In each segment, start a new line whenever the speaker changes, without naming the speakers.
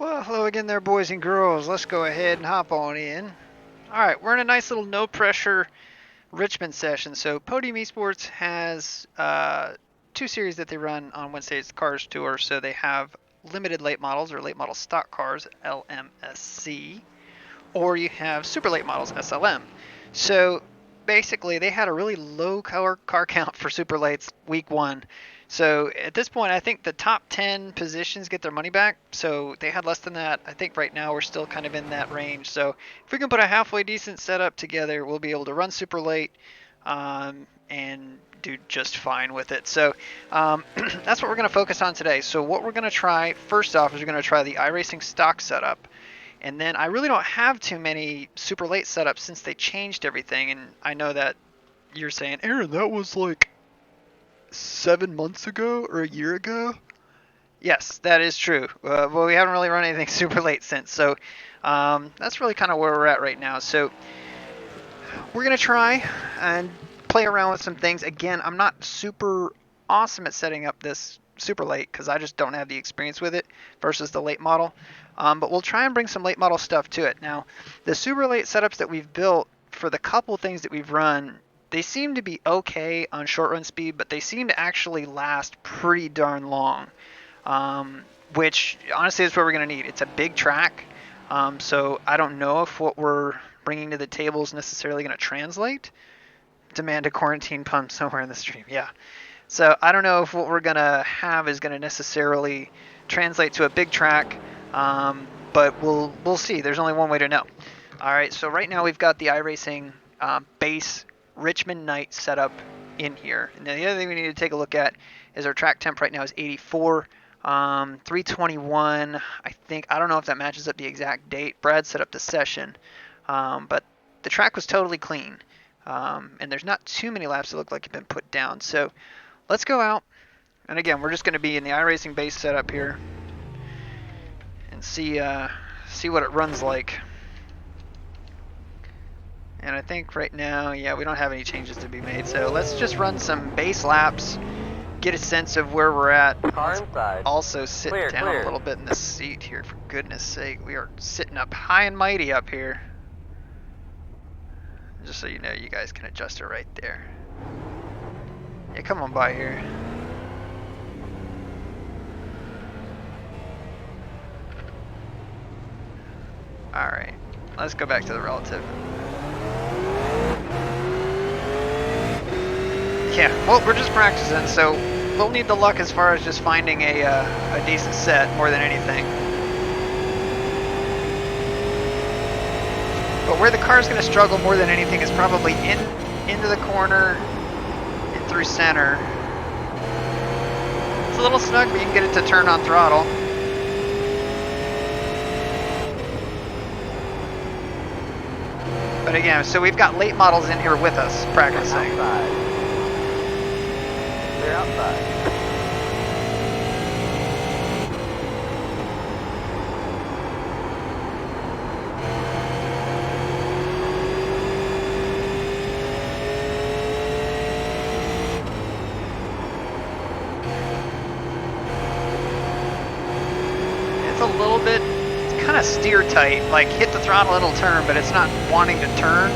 Well, hello again there, boys and girls. Let's go ahead and hop on in. All right, we're in a nice little no-pressure Richmond session. So Podium Esports has two series that they run on Wednesdays, Cars Tour. So they have limited late models or late model stock cars, LMSC, or you have super late models, SLM. So basically, they had a really low car count for super lates week one. So at this point, I think the top 10 positions get their money back. So they had less than that. I think right now we're still kind of in that range. So if we can put a halfway decent setup together, we'll be able to run super late and do just fine with it. So that's what we're going to focus on today. So what we're going to try first off is we're going to try the iRacing stock setup. And then I really don't have too many super late setups since they changed everything. And I know that you're saying, Aaron, that was like 7 months ago or a year ago. Yes, that is true. Well, we haven't really run anything super late since. So that's really kind of where we're at right now. So we're going to try and play around with some things. Again, I'm not super awesome at setting up this super late because I just don't have the experience with it versus the late model. But we'll try and bring some late model stuff to it. Now, the super late setups that we've built for the couple things that we've run, they seem to be okay on short run speed, but they seem to actually last pretty darn long, which honestly is what we're going to need. It's a big track, so I don't know if what we're bringing to the table is necessarily going to translate. Demand a quarantine pump somewhere in the stream. Yeah. So I don't know if what we're going to have is going to necessarily translate to a big track, but we'll see. There's only one way to know. All right, so right now we've got the iRacing base Richmond night setup in here. And then the other thing we need to take a look at is our track temp right now is 84. 321, I think. I don't know if that matches up the exact date. Brad set up the session, but the track was totally clean. And there's not too many laps that look like have been put down. So let's go out. And again, we're just going to be in the iRacing base setup here and see what it runs like. And I think right now, yeah, we don't have any changes to be made. So let's just run some base laps, get a sense of where we're at.
Car inside.
Also sit down a little bit in this seat here, for goodness sake. We are sitting up high and mighty up here. Just so you know, you guys can adjust it right there. Yeah, come on by here. Alright, let's go back to the relative. Yeah, well, we're just practicing, so we'll need the luck as far as just finding a decent set more than anything. But where the car's going to struggle more than anything is probably into the corner and through center. It's a little snug, but you can get it to turn on throttle. But again, so we've got late models in here with us practicing.
They're outside.
It's a little bit, it's kind of steer tight, like hit the throttle, it'll turn, but it's not wanting to turn.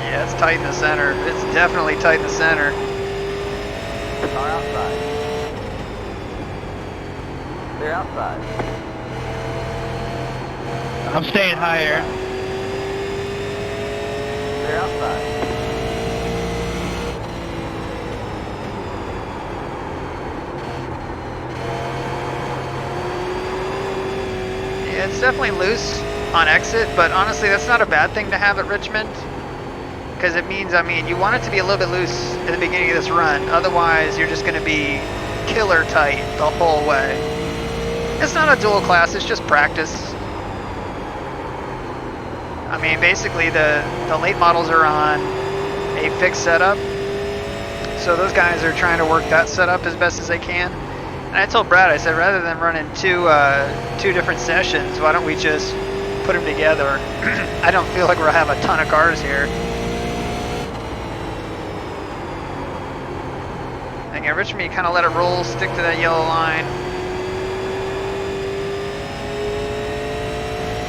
Yeah, it's tight in the center. It's definitely tight in the center.
Car outside. They're outside.
I'm staying higher.
They're outside.
Yeah, it's definitely loose on exit, but honestly, that's not a bad thing to have at Richmond. Because it means, I mean, you want it to be a little bit loose at the beginning of this run. Otherwise, you're just going to be killer tight the whole way. It's not a dual class, it's just practice. I mean, basically, the late models are on a fixed setup. So those guys are trying to work that setup as best as they can. And I told Brad, I said, rather than running two different sessions, why don't we just put them together? I don't feel like we'll have a ton of cars here. Again, Richmond, you kind of let it roll, stick to that yellow line.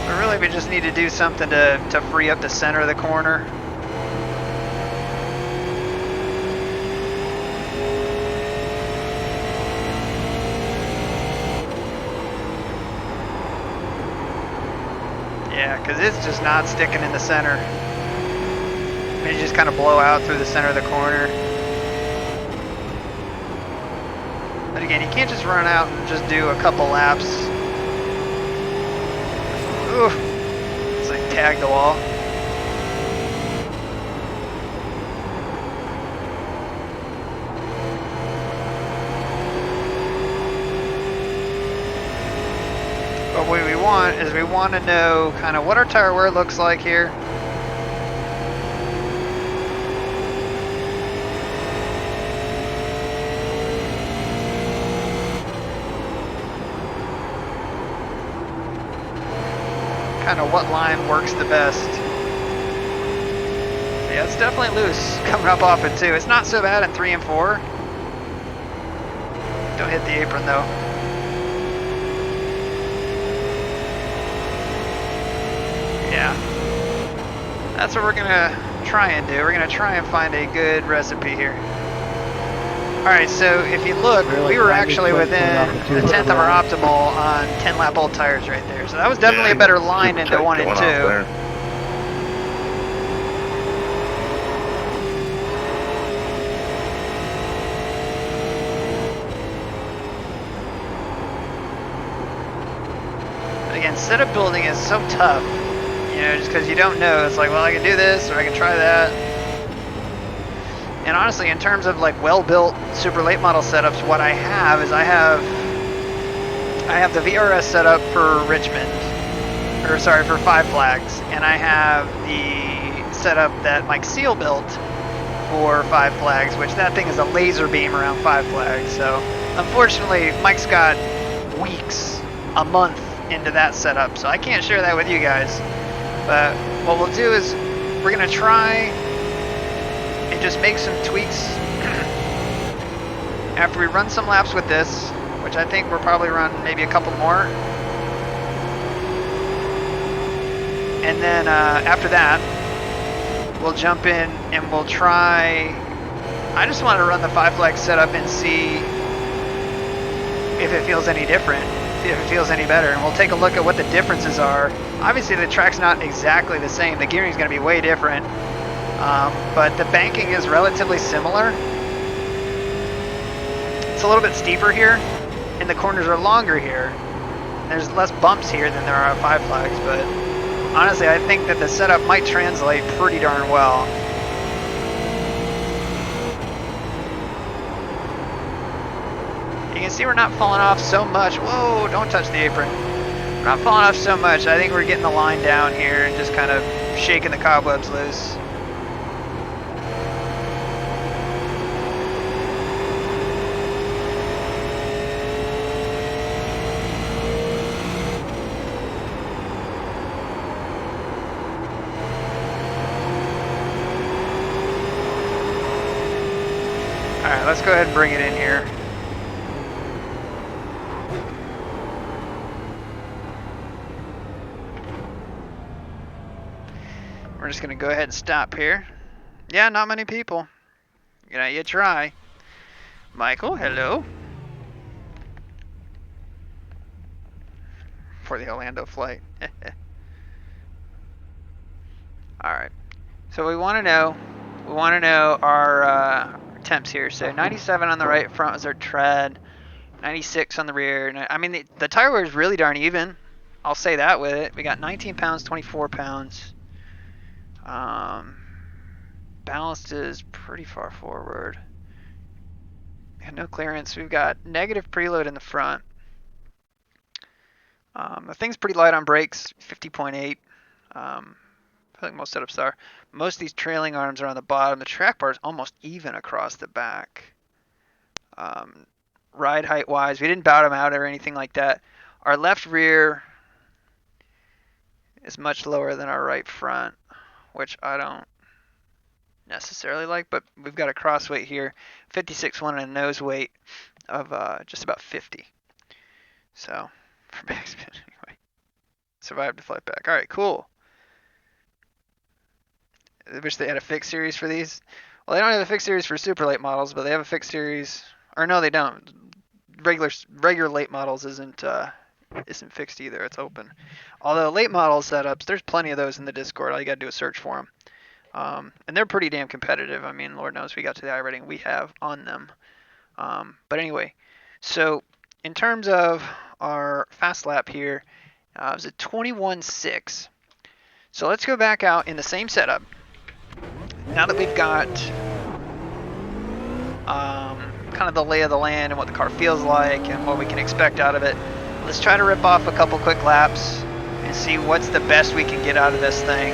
But really, we just need to do something to free up the center of the corner. Yeah, because it's just not sticking in the center. You just kind of blow out through the center of the corner. But again, you can't just run out and just do a couple laps. Oof. It's like tag the wall. But what we want is we want to know kind of what our tire wear looks like here. Kind of what line works the best. Yeah, it's definitely loose coming up off it too. It's not so bad in 3 and 4. Don't hit the apron though. Yeah. That's what we're gonna try and do. We're gonna try and find a good recipe here. Alright, so if you look, we were actually within a tenth of our optimal on 10 lap old tires right there. So that was definitely a better line into 1 and 2. But again, setup building is so tough, you know, just because you don't know. It's like, well, I can do this or I can try that. And honestly, in terms of like well-built super late model setups, what I have is I have the VRS setup for Richmond, or sorry, for Five Flags, and I have the setup that Mike Seal built for Five Flags, which that thing is a laser beam around Five Flags. So unfortunately, Mike's got weeks, a month into that setup, so I can't share that with you guys. But what we'll do is we're gonna try and just make some tweaks after we run some laps with this, which I think we'll probably run maybe a couple more. And then after that, we'll jump in and we'll try. I just want to run the Five Flag setup and see if it feels any different, if it feels any better. And we'll take a look at what the differences are. Obviously, the track's not exactly the same. The gearing's going to be way different. But the banking is relatively similar. It's a little bit steeper here, and the corners are longer here. There's less bumps here than there are at Five Flags, but honestly, I think that the setup might translate pretty darn well. You can see we're not falling off so much. Whoa, don't touch the apron. We're not falling off so much. I think we're getting the line down here and just kind of shaking the cobwebs loose. Alright, let's go ahead and bring it in here. We're just going to go ahead and stop here. Yeah, not many people. You know, you try. Michael, hello. For the Orlando flight. Alright. So we want to know our temps here. So 97 on the right front was our tread. 96 on the rear. I mean, the tire wear is really darn even. I'll say that with it. We got 19 pounds, 24 pounds. Ballast is pretty far forward. And no clearance. We've got negative preload in the front. The thing's pretty light on brakes, 50.8. I think most setups are. Most of these trailing arms are on the bottom. The track bar is almost even across the back. Ride height wise, we didn't bottom out or anything like that. Our left rear is much lower than our right front, which I don't necessarily like, but we've got a cross weight here, 56.1 and a nose weight of just about 50. So for backspin anyway. Survived to flight back. All right, cool. I wish they had a fixed series for these. Well, they don't have a fixed series for super late models, but they have a fixed series. Or no, they don't. Regular late models isn't fixed either. It's open. Although late model setups, there's plenty of those in the Discord. All you gotta do is search for them. And they're pretty damn competitive. I mean, Lord knows we got to the iRating we have on them. But anyway, so in terms of our fast lap here, it was a 21.6. So let's go back out in the same setup. Now that we've got kind of the lay of the land and what the car feels like and what we can expect out of it, let's try to rip off a couple quick laps and see what's the best we can get out of this thing.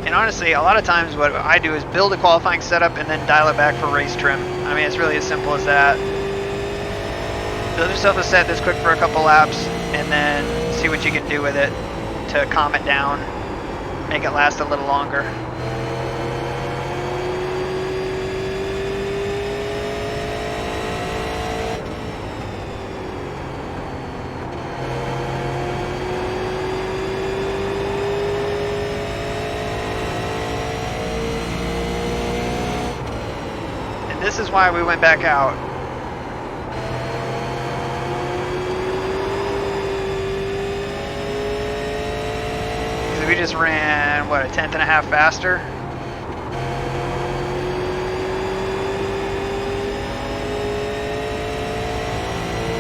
And honestly, a lot of times what I do is build a qualifying setup and then dial it back for race trim. I mean, it's really as simple as that. Build yourself a set that's quick for a couple laps and then see what you can do with it to calm it down, make it last a little longer. This is why we went back out. Because we just ran, what, a 10th and a half faster?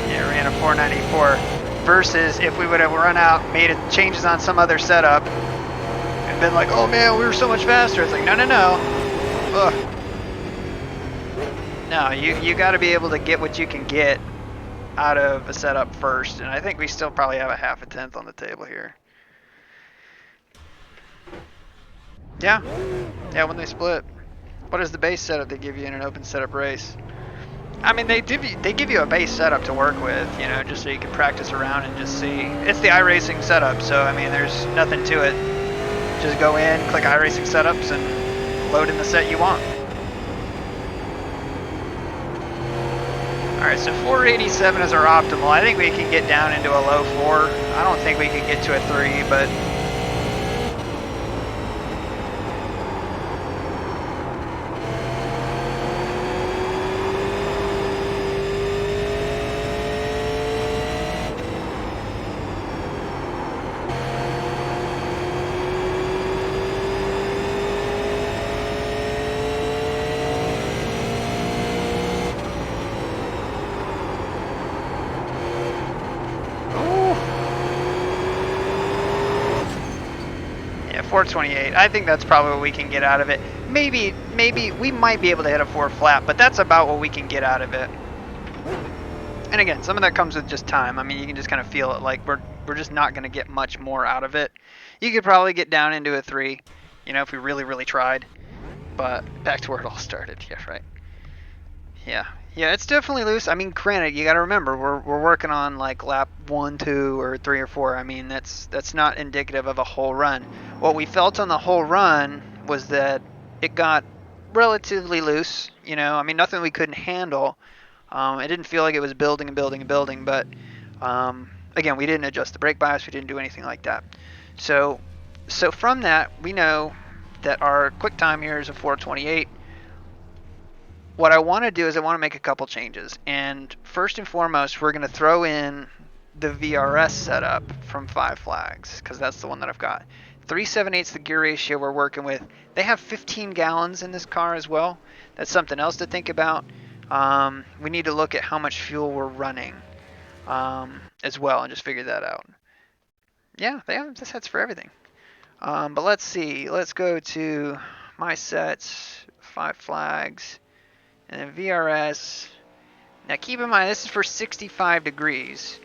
Yeah, ran a 494. Versus if we would have run out, made changes on some other setup, and been like, oh man, we were so much faster. It's like, no, no, no. Ugh. No, you got to be able to get what you can get out of a setup first, and I think we still probably have a half a tenth on the table here. Yeah, when they split. What is the base setup they give you in an open setup race? I mean, they give you a base setup to work with, you know, just so you can practice around and just see. It's the iRacing setup, so I mean, there's nothing to it. Just go in, click iRacing setups, and load in the set you want. Alright, so 487 is our optimal. I think we can get down into a low 4. I don't think we can get to a 3, but... Yeah, 428. I think that's probably what we can get out of it. Maybe we might be able to hit a 4 flat, but that's about what we can get out of it. And again, some of that comes with just time. I mean, you can just kind of feel it, like we're just not going to get much more out of it. You could probably get down into a 3, you know, if we really, really tried. But back to where it all started. Yeah, right. Yeah, it's definitely loose. I mean, granted, you got to remember we're working on like lap 1, 2, or 3 or 4. I mean, that's not indicative of a whole run. What we felt on the whole run was that it got relatively loose. You know, I mean, nothing we couldn't handle. It didn't feel like it was building and building and building, but again, we didn't adjust the brake bias. We didn't do anything like that. So from that, we know that our quick time here is a 428. What I want to do is I want to make a couple changes. And first and foremost, we're going to throw in the VRS setup from Five Flags, because that's the one that I've got. 3/7/8 the gear ratio we're working with. They have 15 gallons in this car as well. That's something else to think about. We need to look at how much fuel we're running as well and just figure that out. Yeah, they have the sets for everything. But let's see. Let's go to my sets, Five Flags. And then VRS. Now keep in mind, this is for 65 degrees.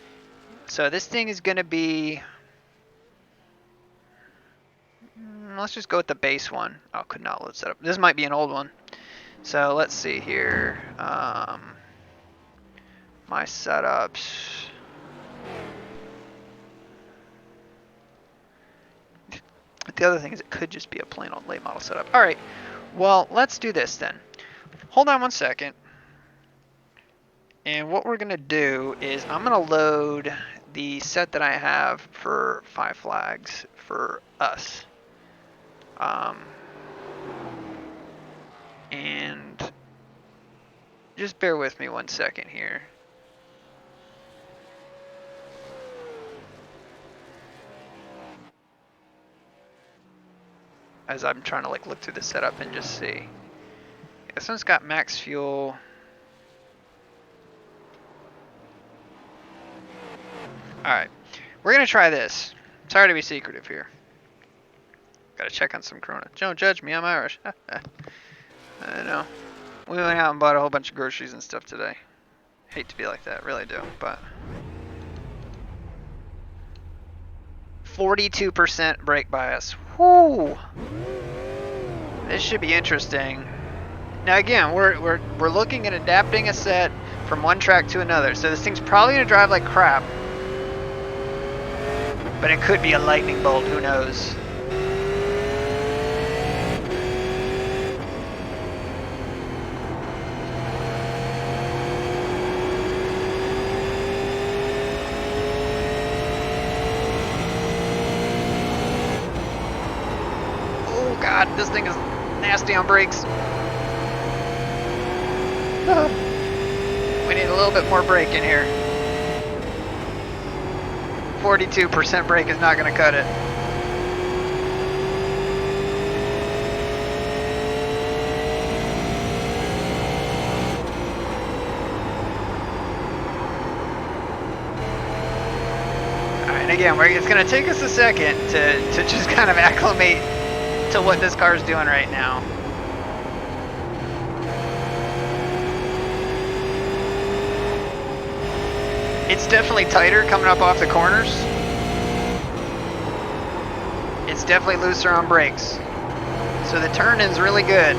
So this thing is going to be... let's just go with the base one. Oh, could not load setup. This might be an old one. So let's see here. My setups. But the other thing is it could just be a plain old late model setup. All right, well, let's do this then. Hold on one second. And what we're going to do is I'm going to load the set that I have for 5 flags for us. And just bear with me one second here. As I'm trying to like look through the setup and just see. This one's got max fuel. Alright, we're going to try this. Sorry to be secretive here. Gotta check on some Corona. Don't judge me, I'm Irish. I know. We went out and bought a whole bunch of groceries and stuff today. Hate to be like that, really do, but... 42% brake bias. Whoo! This should be interesting. Now again, we're looking at adapting a set from one track to another, so this thing's probably gonna drive like crap. But it could be a lightning bolt, who knows? Oh god, this thing is nasty on brakes. We need a little bit more brake in here. 42% brake is not going to cut it. Alright, again, it's going to take us a second to just kind of acclimate to what this car is doing right now. It's definitely tighter coming up off the corners. It's definitely looser on brakes. So the turn-in's really good.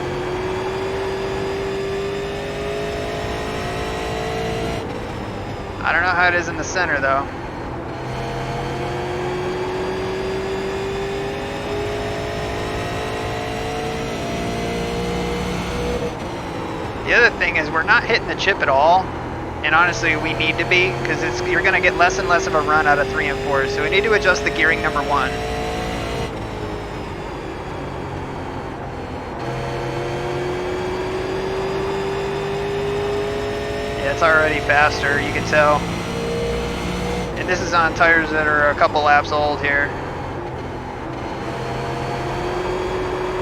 I don't know how it is in the center though. The other thing is we're not hitting the chip at all. And honestly, we need to be, because you're going to get less and less of a run out of 3 and 4. So we need to adjust the gearing number 1. Yeah, it's already faster, you can tell. And this is on tires that are a couple laps old here.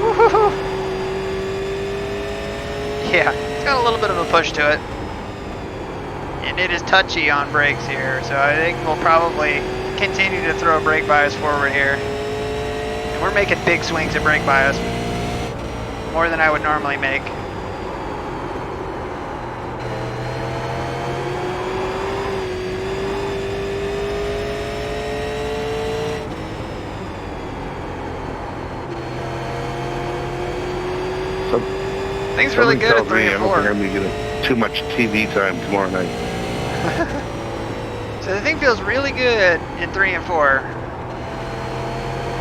Woo-hoo-hoo. Yeah, it's got a little bit of a push to it. And it is touchy on brakes here, so I think we'll probably continue to throw brake bias forward here. And we're making big swings at brake bias, more than I would normally make. Things really good at 3 and 4.
I'm going to get too much TV time tomorrow night.
So the thing feels really good in 3 and 4.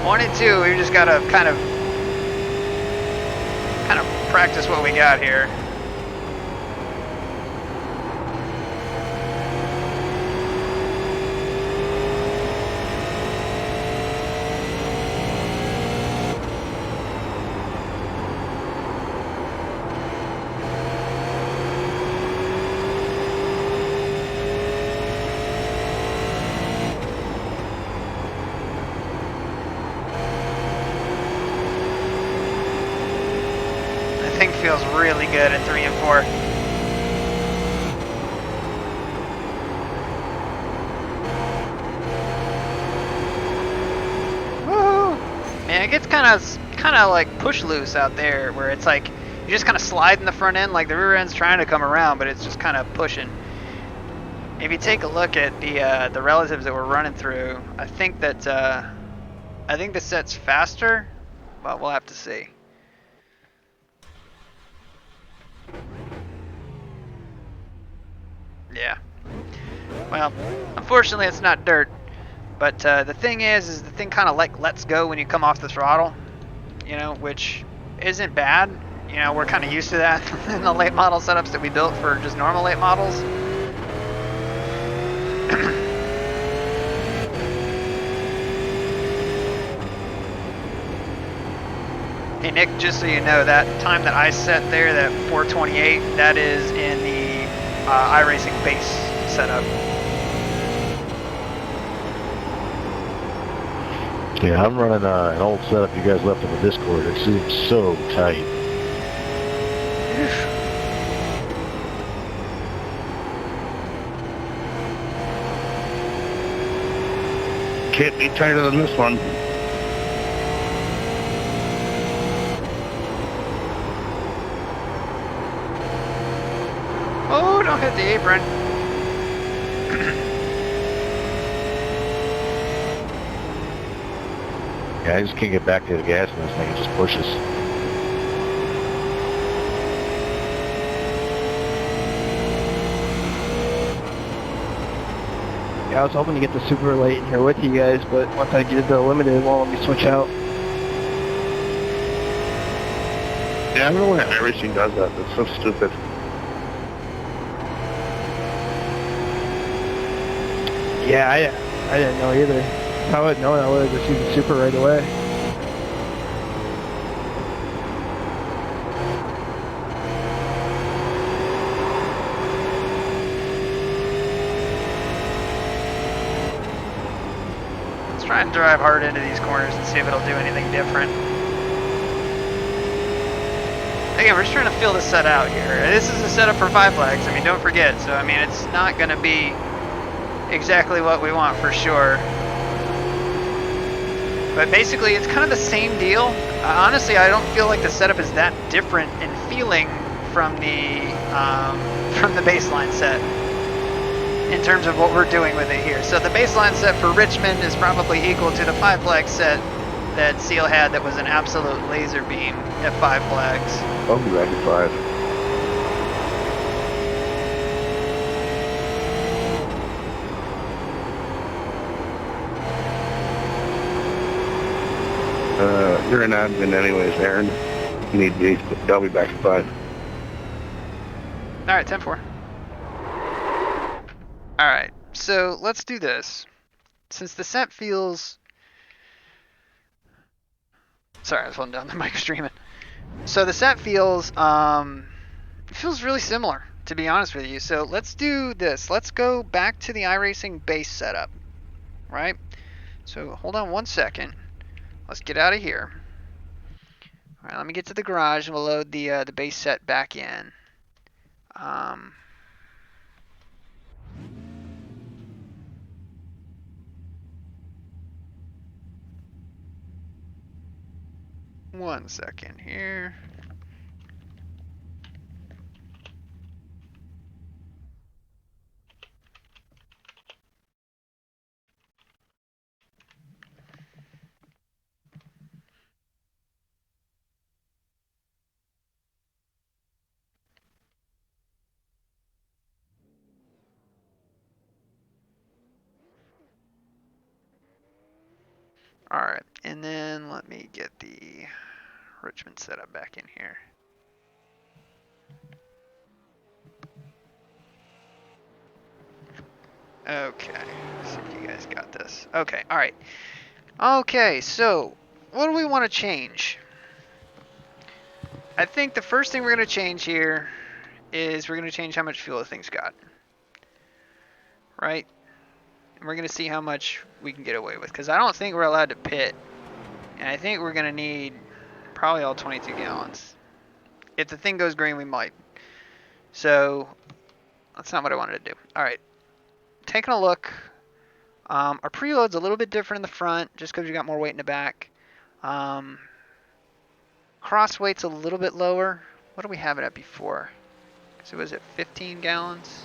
1 and 2, we just gotta kind of practice what we got here. Feels really good at 3 and 4. Woo! Man, it gets kind of like push loose out there, where it's like you just kind of slide in the front end, like the rear end's trying to come around, but it's just kind of pushing. If you take a look at the relatives that we're running through, I think the set's faster, but we'll have to see. Yeah. Well, unfortunately it's not dirt, But the thing is the thing kind of like lets go when you come off the throttle, you know, which isn't bad. You know, we're kind of used to that in the late model setups that we built for just normal late models. Hey Nick, just so you know, that time that I set there, that 4:28, that is in the iRacing base setup.
Yeah, I'm running an old setup you guys left in the Discord. It seems so tight.
Can't be tighter than this one.
Oh, don't hit the apron.
Yeah, I just can't get back to the gas in this thing. It just pushes.
Yeah, I was hoping to get the super late in here with you guys, but once I get the limited, it won't let me switch out.
Yeah, I don't know why iRacing does that. It's so stupid.
Yeah, I didn't know either. If I would know, I would have just used the super right away.
Let's try and drive hard into these corners and see if it'll do anything different. Again, we're just trying to feel this set out here. This is a setup for 5 flags. I mean, don't forget. So, I mean, it's not going to be exactly what we want for sure. But basically, it's kind of the same deal. Honestly, I don't feel like the setup is that different in feeling from the baseline set in terms of what we're doing with it here. So the baseline set for Richmond is probably equal to the 5 flag set that Seal had that was an absolute laser beam at 5 flags.
I'll be back at 5. You're an admin anyways, Aaron. You need me, but I'll be back at 5.
Alright, 10-4. Alright, so let's do this. Since the set feels... Sorry, I was holding down the mic streaming. So the set feels really similar, to be honest with you. So let's do this. Let's go back to the iRacing base setup, right? So hold on one second. Let's get out of here. All right, let me get to the garage and we'll load the base set back in. One second here. All right, and then let me get the Richmond setup back in here. Okay, let's see if you guys got this. Okay, all right. Okay, so what do we want to change? I think the first thing we're going to change here is we're going to change how much fuel the thing's got. Right? And we're going to see how much we can get away with. Because I don't think we're allowed to pit. And I think we're going to need probably all 22 gallons. If the thing goes green, we might. So that's not what I wanted to do. Alright. Taking a look. Our preload's a little bit different in the front. Just because we got more weight in the back. Cross weight's a little bit lower. What do we have it at before? So was it 15 gallons?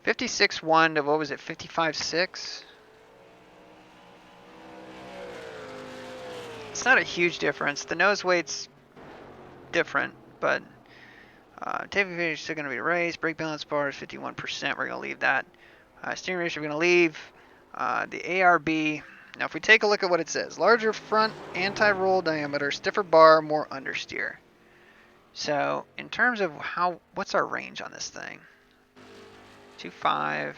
56.1 to what was it, 55.6? It's not a huge difference. The nose weight's different, but tape is still going to be raised. Brake balance bar is 51%. We're going to leave that. Steering ratio we're going to leave. The ARB. Now, if we take a look at what it says, larger front anti-roll diameter, stiffer bar, more understeer. So, in terms of what's our range on this thing? 2.5, I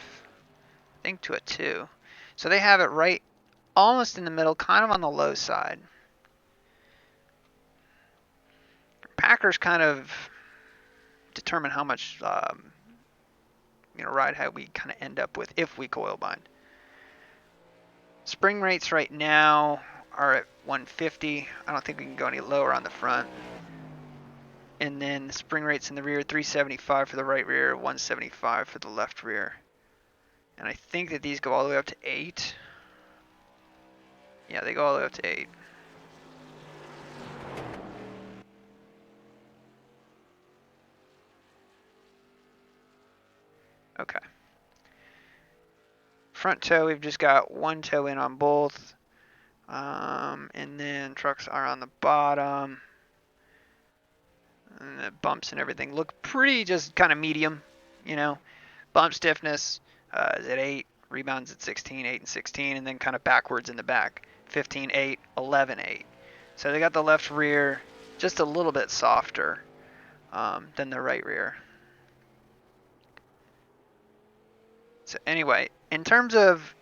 think to a 2. So they have it right almost in the middle, kind of on the low side. Packers kind of determine how much ride height we kind of end up with if we coil bind. Spring rates right now are at 150. I don't think we can go any lower on the front. And then the spring rates in the rear, 375 for the right rear, 175 for the left rear. And I think that these go all the way up to 8. Yeah, they go all the way up to 8. Okay. Front toe, we've just got one toe in on both. And then trucks are on the bottom. And the bumps and everything look pretty just kind of medium, you know. Bump stiffness is at 8, rebounds at 16, 8 and 16, and then kind of backwards in the back, 15, 8, 11, 8. So they got the left rear just a little bit softer than the right rear. So anyway, in terms of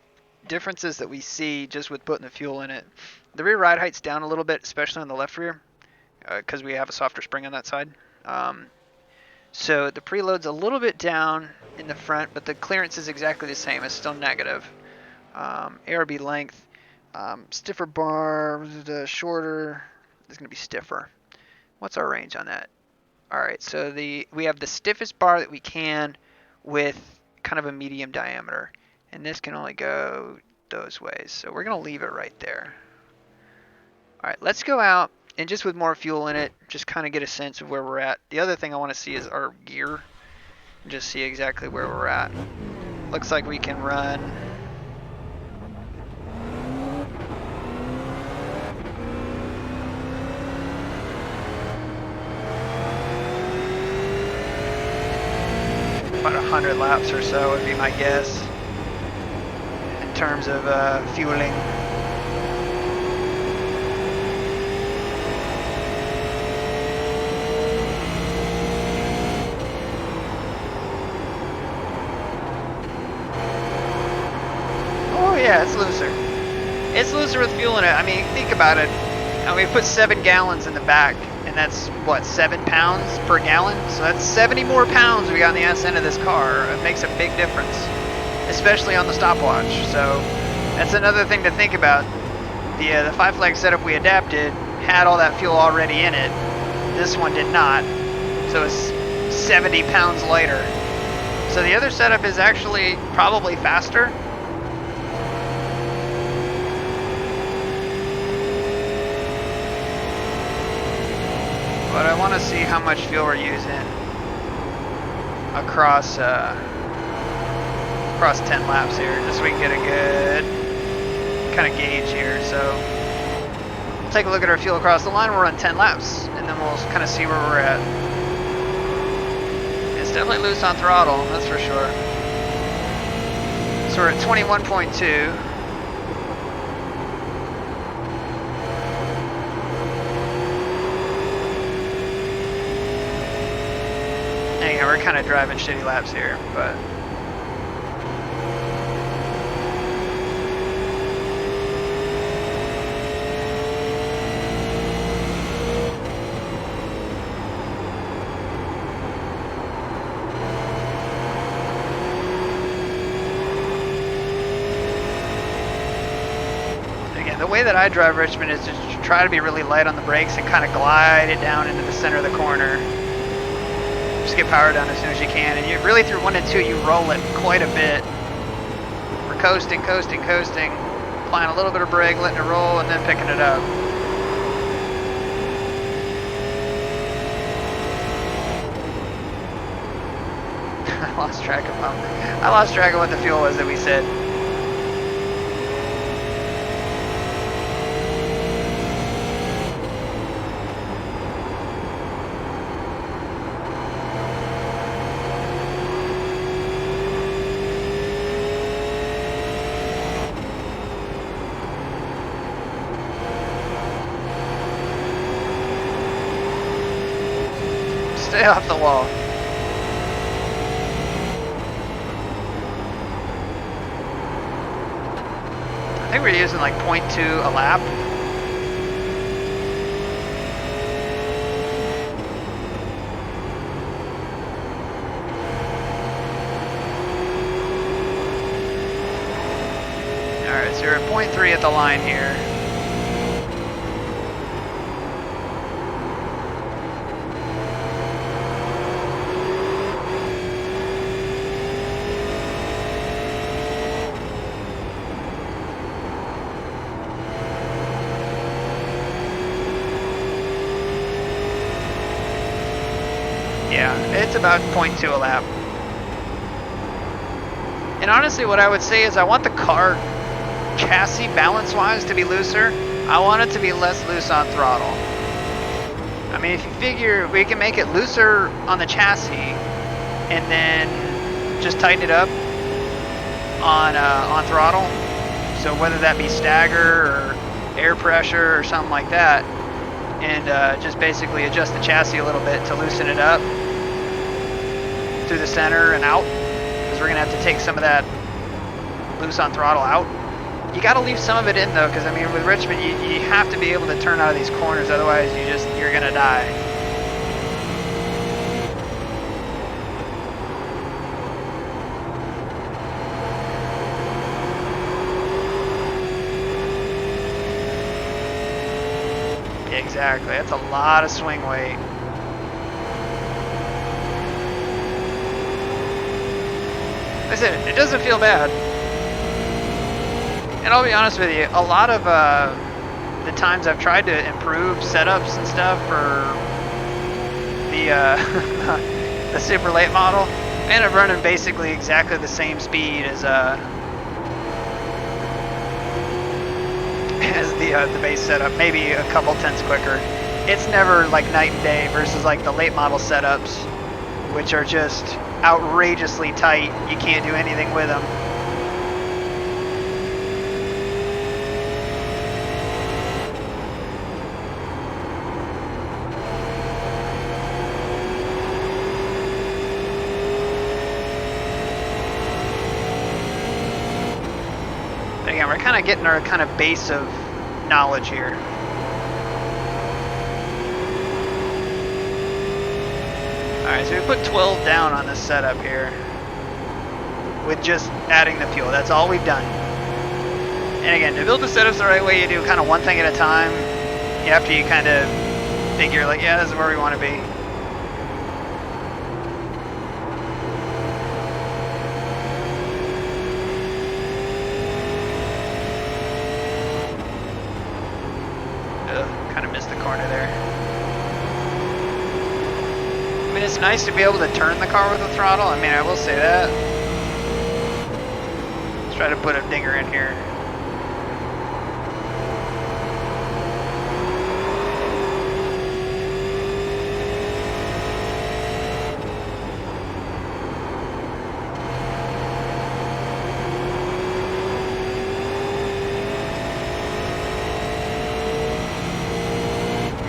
differences that we see just with putting the fuel in it, the rear ride height's down a little bit, especially on the left rear, because we have a softer spring on that side. So the preload's a little bit down in the front, but the clearance is exactly the same. It's still negative. ARB length, stiffer bar, shorter, is going to be stiffer. What's our range on that? All right, so we have the stiffest bar that we can with kind of a medium diameter, and this can only go those ways. So we're going to leave it right there. All right, let's go out and just with more fuel in it, just kind of get a sense of where we're at. The other thing I want to see is our gear, and just see exactly where we're at. Looks like we can run about 100 laps or so would be my guess in terms of fueling. Yeah, it's looser. It's looser with fuel in it. I mean, think about it. And we put 7 gallons in the back, and that's, what, 7 pounds per gallon? So that's 70 more pounds we got on the ass end of this car. It makes a big difference, especially on the stopwatch. So that's another thing to think about. The 5-flag setup we adapted had all that fuel already in it. This one did not. So it's 70 pounds lighter. So the other setup is actually probably faster. But I want to see how much fuel we're using across 10 laps here, just so we can get a good kind of gauge here. So we'll take a look at our fuel across the line. We'll run 10 laps, and then we'll kind of see where we're at. It's definitely loose on throttle, that's for sure. So we're at 21.2. Yeah, we're kind of driving shitty laps here, but again, the way that I drive Richmond is just to try to be really light on the brakes and kind of glide it down into the center of the corner. Just get power down as soon as you can, and you really through 1 and 2 you roll it quite a bit. We're coasting, coasting, coasting, applying a little bit of brake, letting it roll, and then picking it up. I lost track of what the fuel was that we said. Stay off the wall. I think we're using like 0.2 a lap. Alright, so you're at 0.3 at the line here. Yeah, it's about 0.2 a lap. And honestly, what I would say is I want the car chassis balance-wise to be looser. I want it to be less loose on throttle. I mean, if you figure we can make it looser on the chassis and then just tighten it up on throttle. So whether that be stagger or air pressure or something like that, and just basically adjust the chassis a little bit to loosen it up through the center and out, because we're gonna have to take some of that loose on throttle out. You got to leave some of it in though, because I mean with Richmond you have to be able to turn out of these corners, otherwise you're gonna die. Exactly, that's a lot of swing weight. Like I said, it doesn't feel bad. And I'll be honest with you, a lot of the times I've tried to improve setups and stuff for the the super late model, I end up running basically exactly the same speed as the base setup, maybe a couple tenths quicker. It's never like night and day versus like the late model setups, which are just outrageously tight. You can't do anything with them. Again, we're kind of getting our kind of base of knowledge here. Alright, so we put 12 down on this setup here with just adding the fuel. That's all we've done. And again, to build the setups the right way, you do kind of one thing at a time after you kind of figure like, yeah, this is where we want to be. Kind of missed the corner there. I mean, it's nice to be able to turn the car with the throttle. I mean, I will say that. Let's try to put a dinger in here.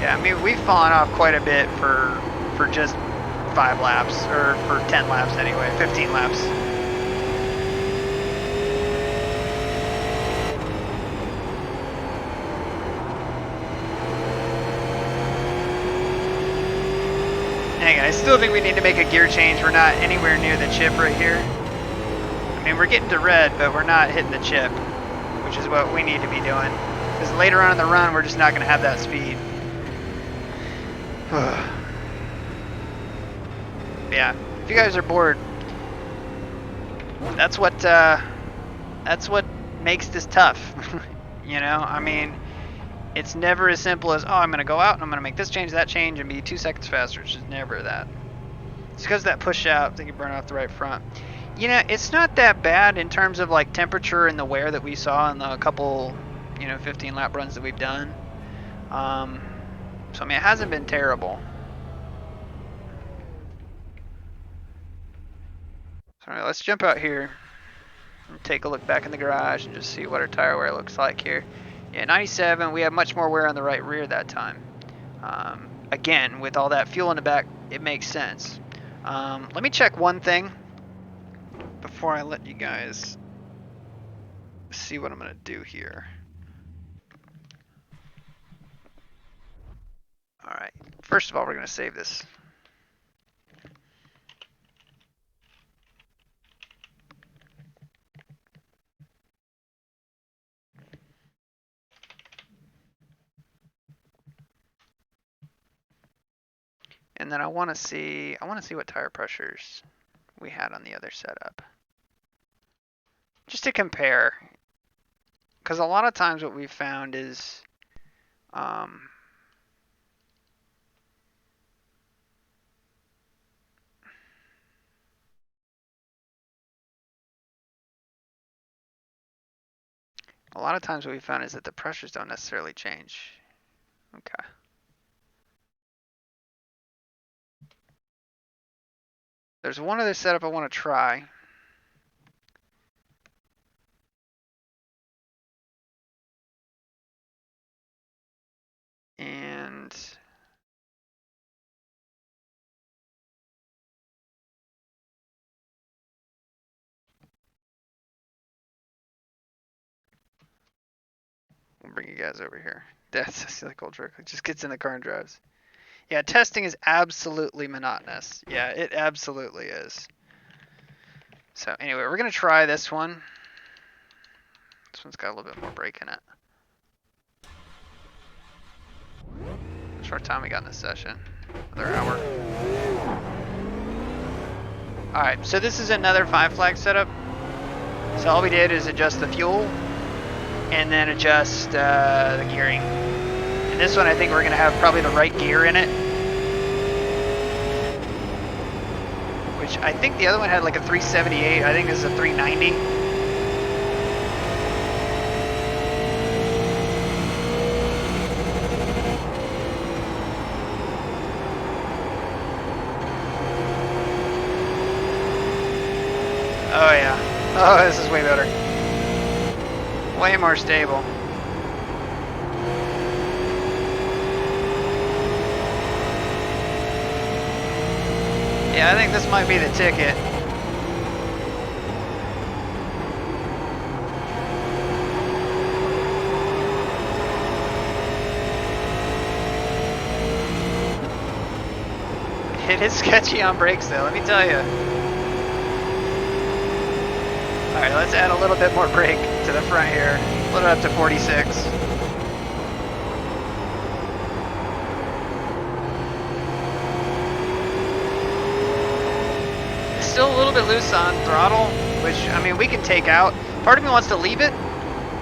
I mean, we've fallen off quite a bit for just 5 laps, or for 10 laps anyway, 15 laps. And again, I still think we need to make a gear change. We're not anywhere near the chip right here. I mean, we're getting to red, but we're not hitting the chip, which is what we need to be doing. Because later on in the run, we're just not going to have that speed. Yeah, if you guys are bored, that's what makes this tough. You know, I mean, it's never as simple as, oh, I'm gonna go out and I'm gonna make this change, that change, and be 2 seconds faster. It's just never that. It's because that push out, I think you burn off the right front. You know, it's not that bad in terms of like temperature and the wear that we saw in the couple, 15 lap runs that we've done. So I mean, it hasn't been terrible. So let's jump out here and take a look back in the garage and just see what our tire wear looks like here. Yeah, 97, we have much more wear on the right rear that time. again, with all that fuel in the back, it makes sense. Let me check one thing before I let you guys see what I'm going to do here. All right, first of all, we're going to save this. And then I want to see what tire pressures we had on the other setup. Just to compare. Because a lot of times what we've found is a lot of times what we found is that the pressures don't necessarily change. Okay. There's one other setup I want to try. And we'll bring you guys over here. That's a silly cool trick. It just gets in the car and drives. Yeah, testing is absolutely monotonous. Yeah, it absolutely is. So anyway, we're going to try this one. This one's got a little bit more brake in it. Short time we got in this session. Another hour. Alright, so this is another 5 flag setup. So all we did is adjust the fuel and then adjust the gearing. And this one I think we're going to have probably the right gear in it. Which I think the other one had like a 378. I think this is a 390. Oh yeah. Oh, this is way better. Way more stable. Yeah, I think this might be the ticket. It is sketchy on brakes though, let me tell you. Alright, let's add a little bit more brake to the front here. Put it up to 46. It's still a little bit loose on throttle, which, I mean, we can take out. Part of me wants to leave it,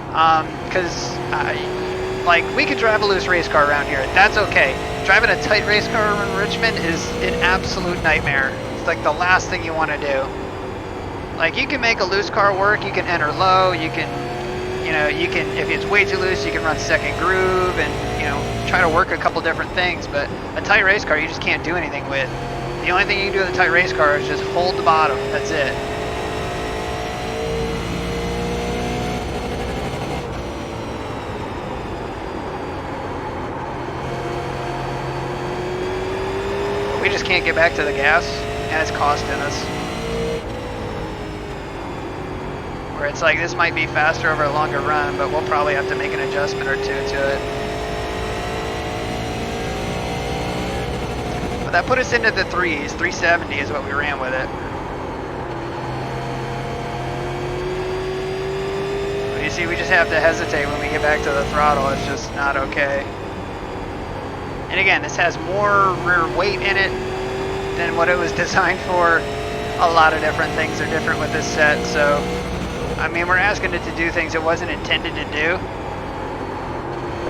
because, like, we could drive a loose race car around here. That's okay. Driving a tight race car in Richmond is an absolute nightmare. It's like the last thing you want to do. Like, you can make a loose car work, you can enter low, you can, if it's way too loose, you can run second groove and, try to work a couple different things, but a tight race car you just can't do anything with. The only thing you can do with a tight race car is just hold the bottom, that's it. We just can't get back to the gas, and it's costing us. Where it's like, this might be faster over a longer run, but we'll probably have to make an adjustment or two to it. But that put us into the 3s. 370 is what we ran with it. But you see, we just have to hesitate when we get back to the throttle. It's just not okay. And again, this has more rear weight in it than what it was designed for. A lot of different things are different with this set, so I mean, we're asking it to do things it wasn't intended to do.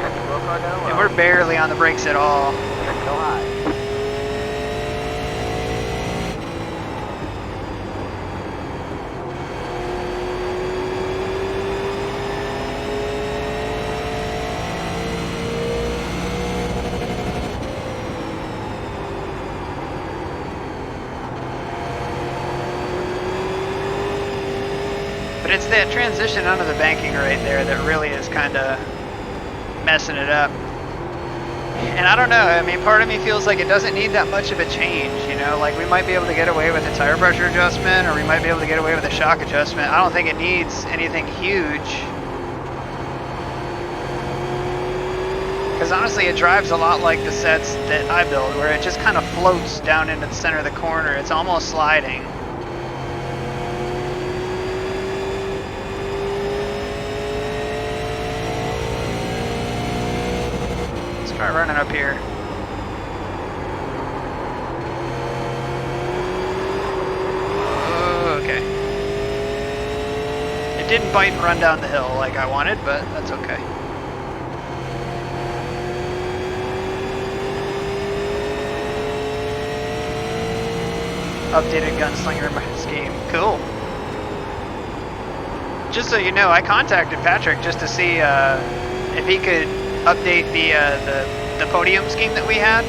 And we're barely on the brakes at all. But it's that transition under the banking right there that really is kind of messing it up. And I don't know, I mean, part of me feels like it doesn't need that much of a change, you know? Like, we might be able to get away with a tire pressure adjustment, or we might be able to get away with a shock adjustment. I don't think it needs anything huge. Because honestly, it drives a lot like the sets that I build, where it just kind of floats down into the center of the corner. It's almost sliding. Let's try running up here. Okay. It didn't bite and run down the hill like I wanted, but that's okay. Updated gunslinger in my game. Cool. Just so you know, I contacted Patrick just to see if he could update the podium scheme that we had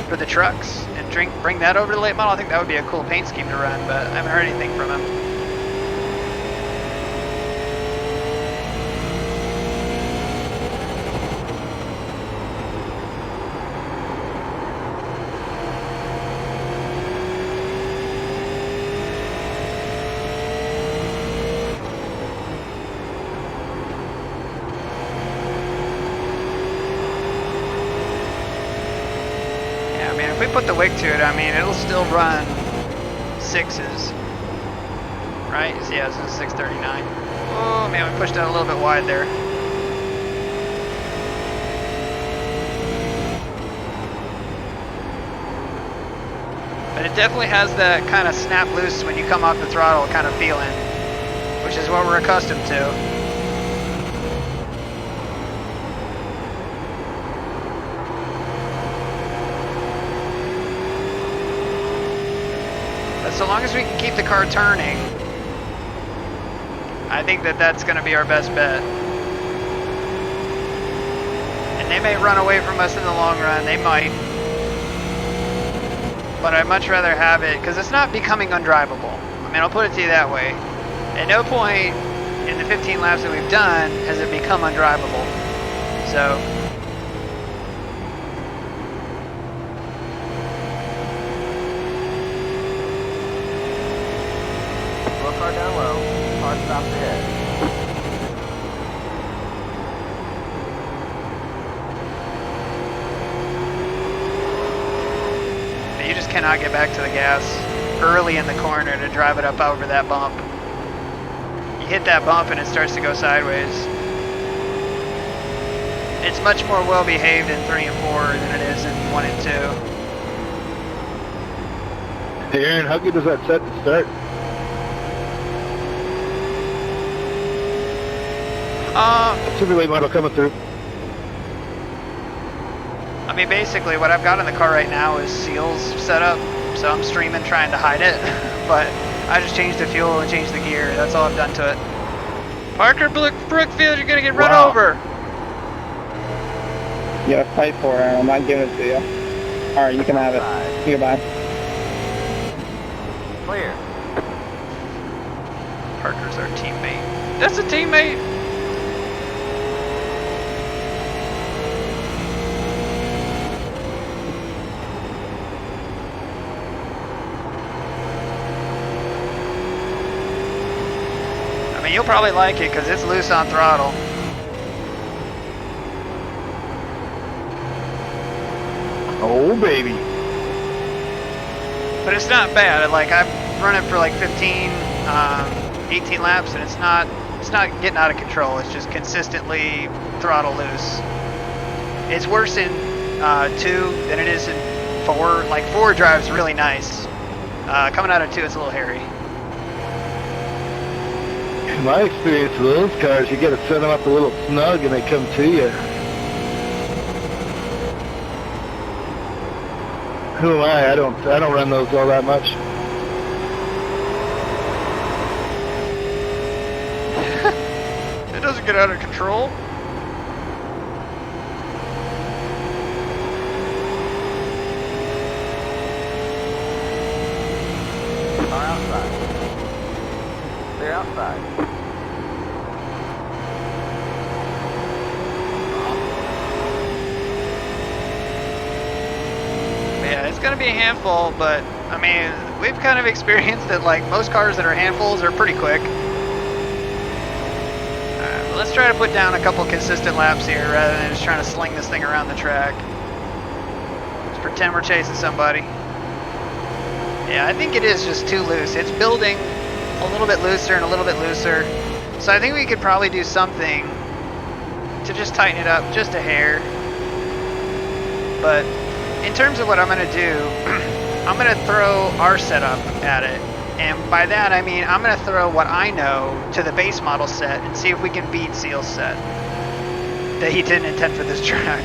for the trucks and bring that over to late model. I think that would be a cool paint scheme to run, but I haven't heard anything from him. If we put the wig to it, I mean, it'll still run 6s, right? Yeah, this is 639. Oh man, we pushed that a little bit wide there. But it definitely has that kind of snap loose when you come off the throttle kind of feeling, which is what we're accustomed to. So long as we can keep the car turning, I think that that's going to be our best bet. And they may run away from us in the long run, they might. But I'd much rather have it, because it's not becoming undrivable. I mean, I'll put it to you that way. At no point in the 15 laps that we've done has it become undrivable. So
car down low. Car stopped ahead.
you just cannot get back to the gas early in the corner to drive it up over that bump. You hit that bump and it starts to go sideways. It's much more well behaved in 3 and 4 than it is in 1 and 2.
Hey Aaron, how good does that set to start? Super late model coming through.
I mean, basically what I've got in the car right now is seals set up, so I'm streaming trying to hide it, but I just changed the fuel and changed the gear. That's all I've done to it. Parker Brookfield, you're gonna get run over.
You gotta fight for it, Aaron. I'm not giving it to you. Alright, you can have it. Goodbye.
Clear.
Parker's our teammate. That's a teammate! I mean, you'll probably like it because it's loose on throttle.
Oh baby.
But it's not bad. Like, I've run it for like 15, 18 laps, and it's not getting out of control. It's just consistently throttle loose. It's worse in 2 than it is in 4. Like, 4 drives really nice. Coming out of 2, it's a little hairy.
In my experience with those cars, you gotta set them up a little snug and they come to you. Who am I? I don't run those all that much.
It doesn't get out of control.
Car outside. They're outside.
gonna be a handful, but I mean, we've kind of experienced that like most cars that are handfuls are pretty quick. Let's try to put down a couple consistent laps here rather than just trying to sling this thing around the track. Let's pretend we're chasing somebody. Yeah, I think it is just too loose. It's building a little bit looser and a little bit looser. So I think we could probably do something to just tighten it up just a hair. But in terms of what I'm going to do, I'm going to throw our setup at it. And by that I mean I'm going to throw what I know to the base model set and see if we can beat Seal's set that he didn't intend for this track.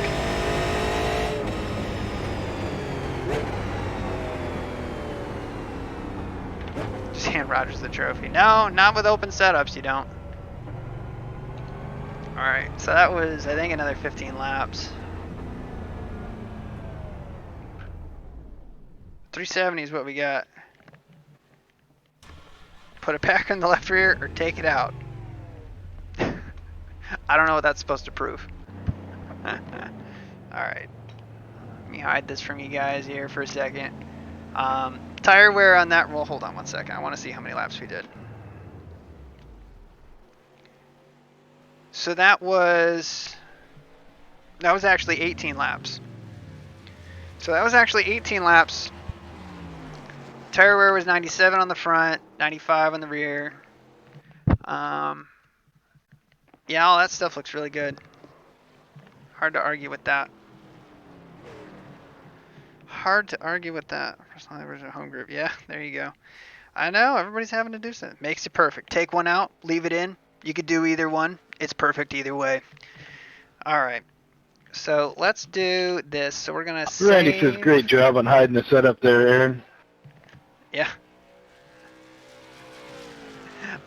Just hand Rogers the trophy. No, not with open setups, you don't. Alright, so that was, I think, another 15 laps. 370 is what we got. Put it back in the left rear or take it out. I don't know what that's supposed to prove. Alright. Let me hide this from you guys here for a second. Tire wear on that roll. Hold on one second. I want to see how many laps we did. So that was actually 18 laps. So that was actually 18 laps. Tire wear was 97 on the front, 95 on the rear. Yeah, all that stuff looks really good. Hard to argue with that. Hard to argue with that. Personal version home group. Yeah, there you go. I know, everybody's having to do something. Makes it perfect. Take one out, leave it in. You could do either one. It's perfect either way. Alright. So let's do this. So we're going to save.
Randy says great job on hiding the setup there, Aaron.
Yeah.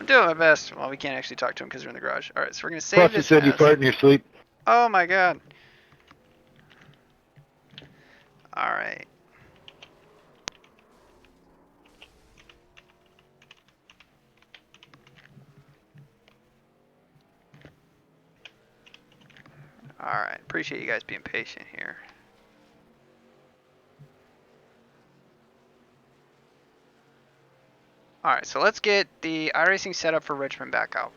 I'm doing my best. Well, we can't actually talk to him because we're in the garage. Alright, so we're going to save
Plus, you
this
said you
as.
fart in your sleep.
Oh my god. Alright. Alright, appreciate you guys being patient here. Alright, so let's get the iRacing setup for Richmond back out.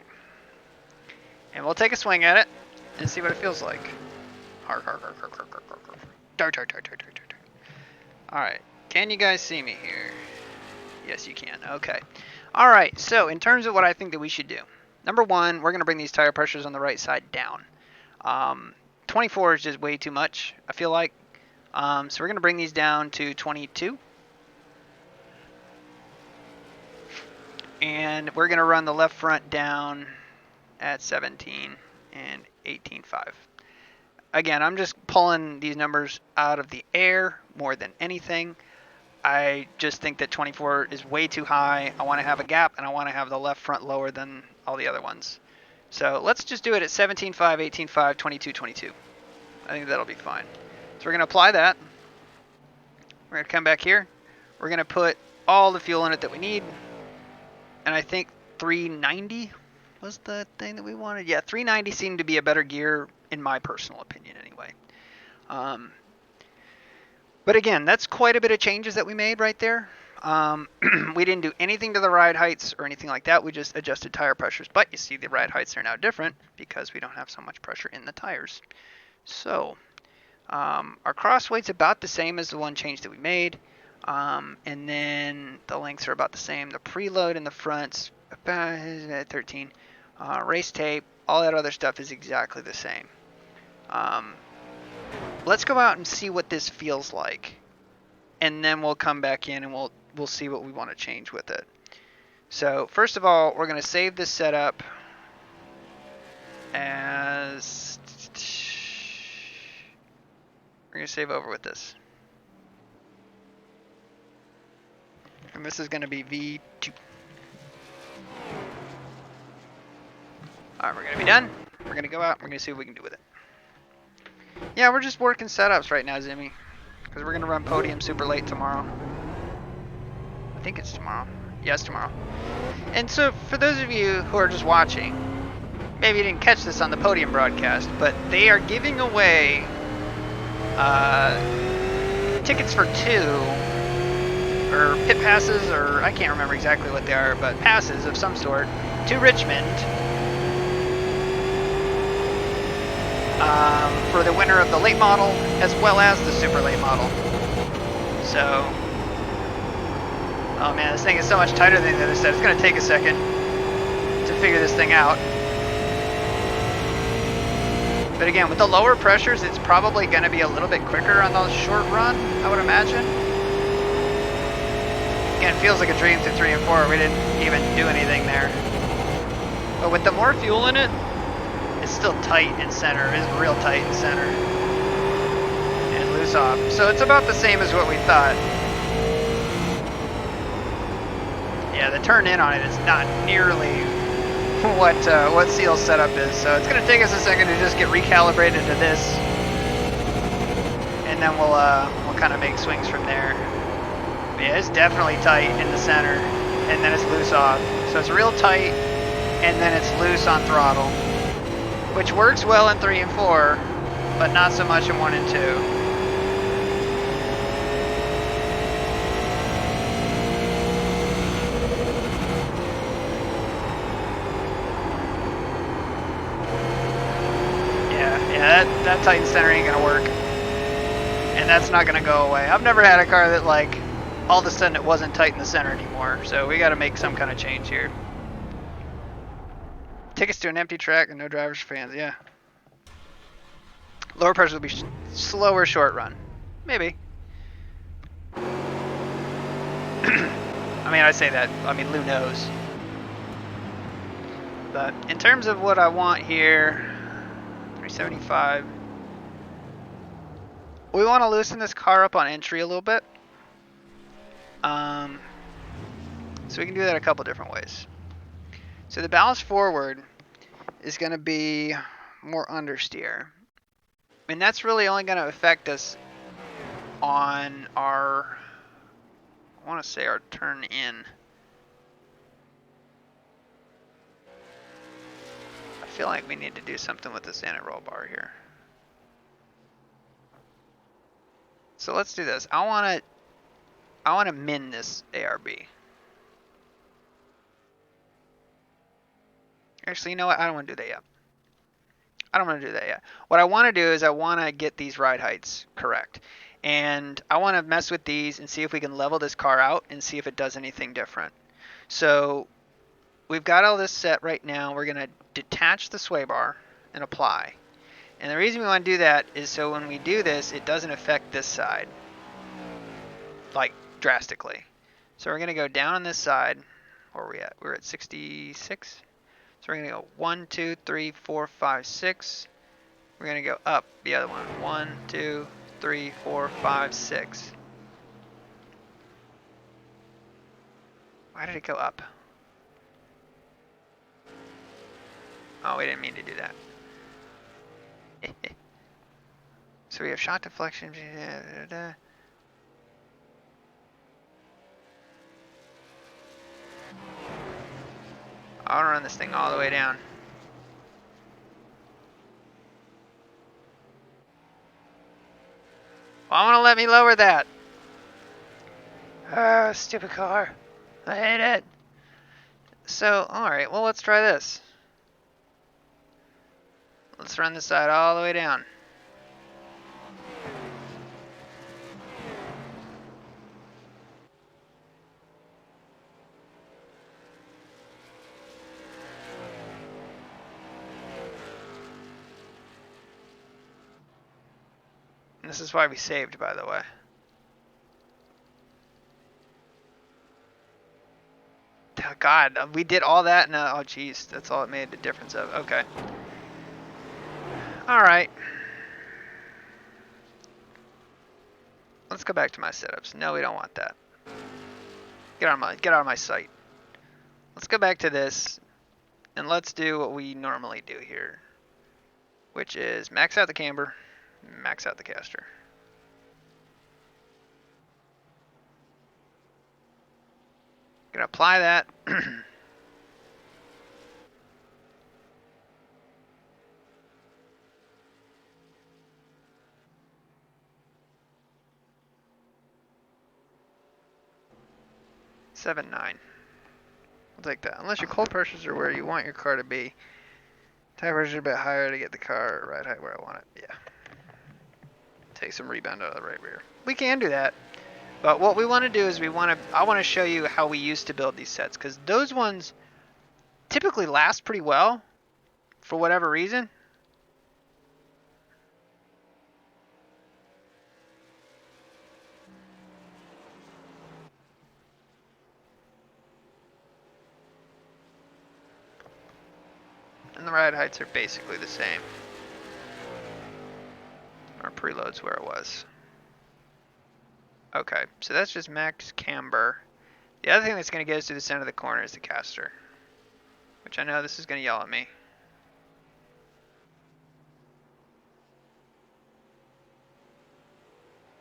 And we'll take a swing at it and see what it feels like. Alright, can you guys see me here? Yes, you can. Okay. Alright, so in terms of what I think that we should do. Number one, we're going to bring these tire pressures on the right side down. 24 is just way too much, I feel like. So we're going to bring these down to 22. And we're going to run the left front down at 17 and 18.5. Again, I'm just pulling these numbers out of the air more than anything. I just think that 24 is way too high. I want to have a gap, and I want to have the left front lower than all the other ones. So let's just do it at 17.5, 18.5, 22, 22. I think that'll be fine. So we're going to apply that. We're going to come back here. We're going to put all the fuel in it that we need. And I think 390 was the thing that we wanted. Yeah, 390 seemed to be a better gear, in my personal opinion anyway. But again, that's quite a bit of changes that we made right there. We didn't do anything to the ride heights or anything like that. We just adjusted tire pressures. But you see the ride heights are now different because we don't have so much pressure in the tires. So our cross weight's about the same as the one change that we made. And then the lengths are about the same. The preload in the front's about 13. Race tape, all that other stuff is exactly the same. Let's go out and see what this feels like. And then we'll come back in and we'll see what we want to change with it. So first of all, we're going to save this setup as... We're going to save over with this. And this is going to be V2. Alright, we're going to be done. We're going to go out. We're going to see what we can do with it. Yeah, we're just working setups right now, Zimmy. Because we're going to run podium super late tomorrow. I think it's tomorrow. Yes, tomorrow. And so, for those of you who are just watching, maybe you didn't catch this on the podium broadcast, but they are giving away 10 tickets for 2, or pit passes, or I can't remember exactly what they are, but passes of some sort to Richmond for the winner of the late model as well as the super late model. So, oh man, this thing is so much tighter than the other set. It's going to take a second to figure this thing out. But again, with the lower pressures, it's probably going to be a little bit quicker on the short run, I would imagine. Again, it feels like a dream through 3 and 4. We didn't even do anything there. But with the more fuel in it, it's still tight in center. It is real tight in center. And loose off. So it's about the same as what we thought. Yeah, the turn in on it is not nearly what Seal's setup is. So it's going to take us a second to just get recalibrated to this. And then we'll kind of make swings from there. But yeah, it's definitely tight in the center. And then it's loose off. So it's real tight. And then it's loose on throttle, which works well in 3 and 4, but not so much in 1 and 2. Yeah, that tight center ain't gonna work, and that's not gonna go away. I've never had a car that like all of a sudden it wasn't tight in the center anymore, so we got to make some kind of change here. Tickets to an empty track and no drivers or fans, yeah. Lower pressure will be slower short run. Maybe. I mean, I say that. I mean, Lou knows. But in terms of what I want here, 375. We want to loosen this car up on entry a little bit. So we can do that a couple different ways. So the balance forward is going to be more understeer. And that's really only going to affect us on our, I want to say our turn in. I feel like we need to do something with this anti-roll bar here. So let's do this. I want to min this ARB. Actually, you know what? I don't want to do that yet. I don't want to do that yet. What I want to do is I want to get these ride heights correct. And I want to mess with these and see if we can level this car out and see if it does anything different. So we've got all this set right now. We're going to detach the sway bar and apply. And the reason we want to do that is so when we do this, it doesn't affect this side, like drastically. So we're going to go down on this side. Where are we at? We're at 66. So we're going to go 1, 2, 3, 4, 5, 6. We're going to go up the other one. 1, 2, 3, 4, 5, 6. Why did it go up? Oh, we didn't mean to do that. So we have shot deflection. I want to run this thing all the way down. Well, I want to let me lower that. Ah, stupid car. I hate it. So, alright, well, let's try this. Let's run this side all the way down. And this is why we saved, by the way. Oh, God, we did all that and oh jeez, that's all it made the difference of. Okay. Alright. Let's go back to my setups. No, we don't want that. Get out of my sight. Let's go back to this and let's do what we normally do here, which is max out the camber, max out the caster. Gonna apply that. 7.9. I'll take that. Unless your cold pressures are where you want your car to be. Tire pressures are a bit higher to get the car ride height where I want it. Yeah. Take some rebound out of the right rear. We can do that. But what we want to do is I want to show you how we used to build these sets, because those ones typically last pretty well for whatever reason. And the ride heights are basically the same. Our preload's where it was. Okay, so that's just max camber. The other thing that's going to get us to the center of the corner is the caster, which I know this is going to yell at me.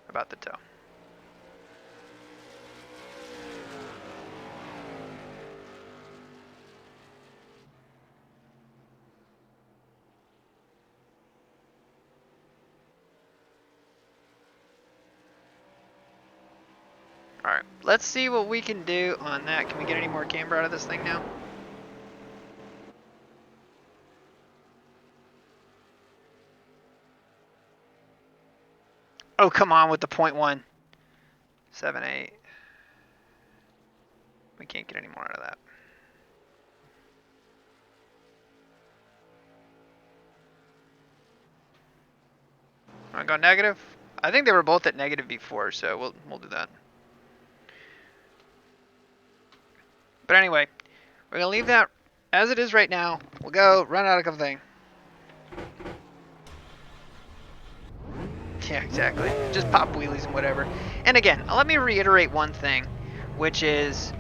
About the toe. Alright, let's see what we can do on that. Can we get any more camber out of this thing now? Oh, come on with the 0.1. 7.8. We can't get any more out of that. Want to go negative? I think they were both at negative before, so we'll do that. But anyway, we're gonna leave that as it is right now. We'll go run out of thing. Yeah, exactly. Just pop wheelies and whatever. And again, let me reiterate one thing, which is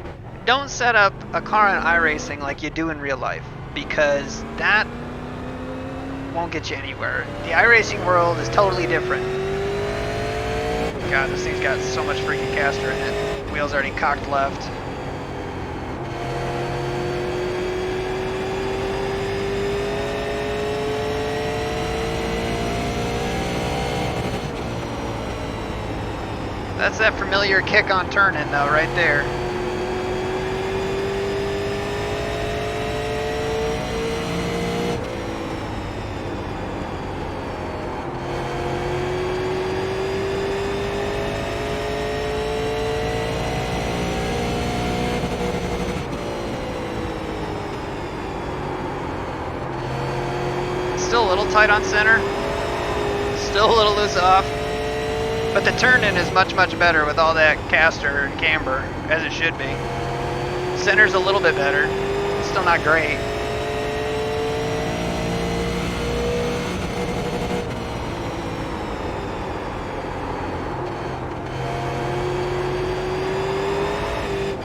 don't set up a car in iRacing like you do in real life, because that won't get you anywhere. The iRacing world is totally different. God, this thing's got so much freaking caster in it. Wheels already cocked left. That's that familiar kick on turning though, right there. Still a little tight on center. Still a little loose off. But the turn-in is much, much better with all that caster and camber, as it should be. Center's a little bit better. Still not great.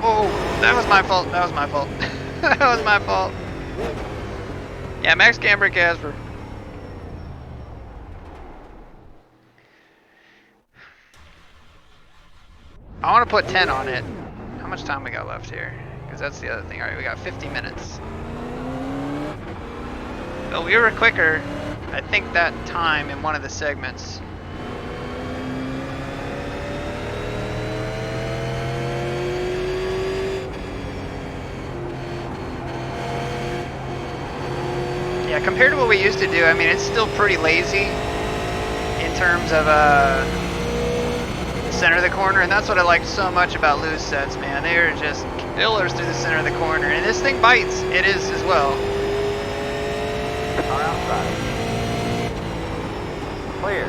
Oh, that was my fault. That was my fault. That was my fault. Yeah, max camber and Casper. I want to put 10 on it. How much time we got left here? Because that's the other thing. Alright, we got 50 minutes. But we were quicker, I think, that time in one of the segments. Yeah, compared to what we used to do, I mean, it's still pretty lazy in terms of center of the corner, and that's what I like so much about loose sets, man. They are just killers through the center of the corner, and this thing bites. It is as well.
Car outside. Clear.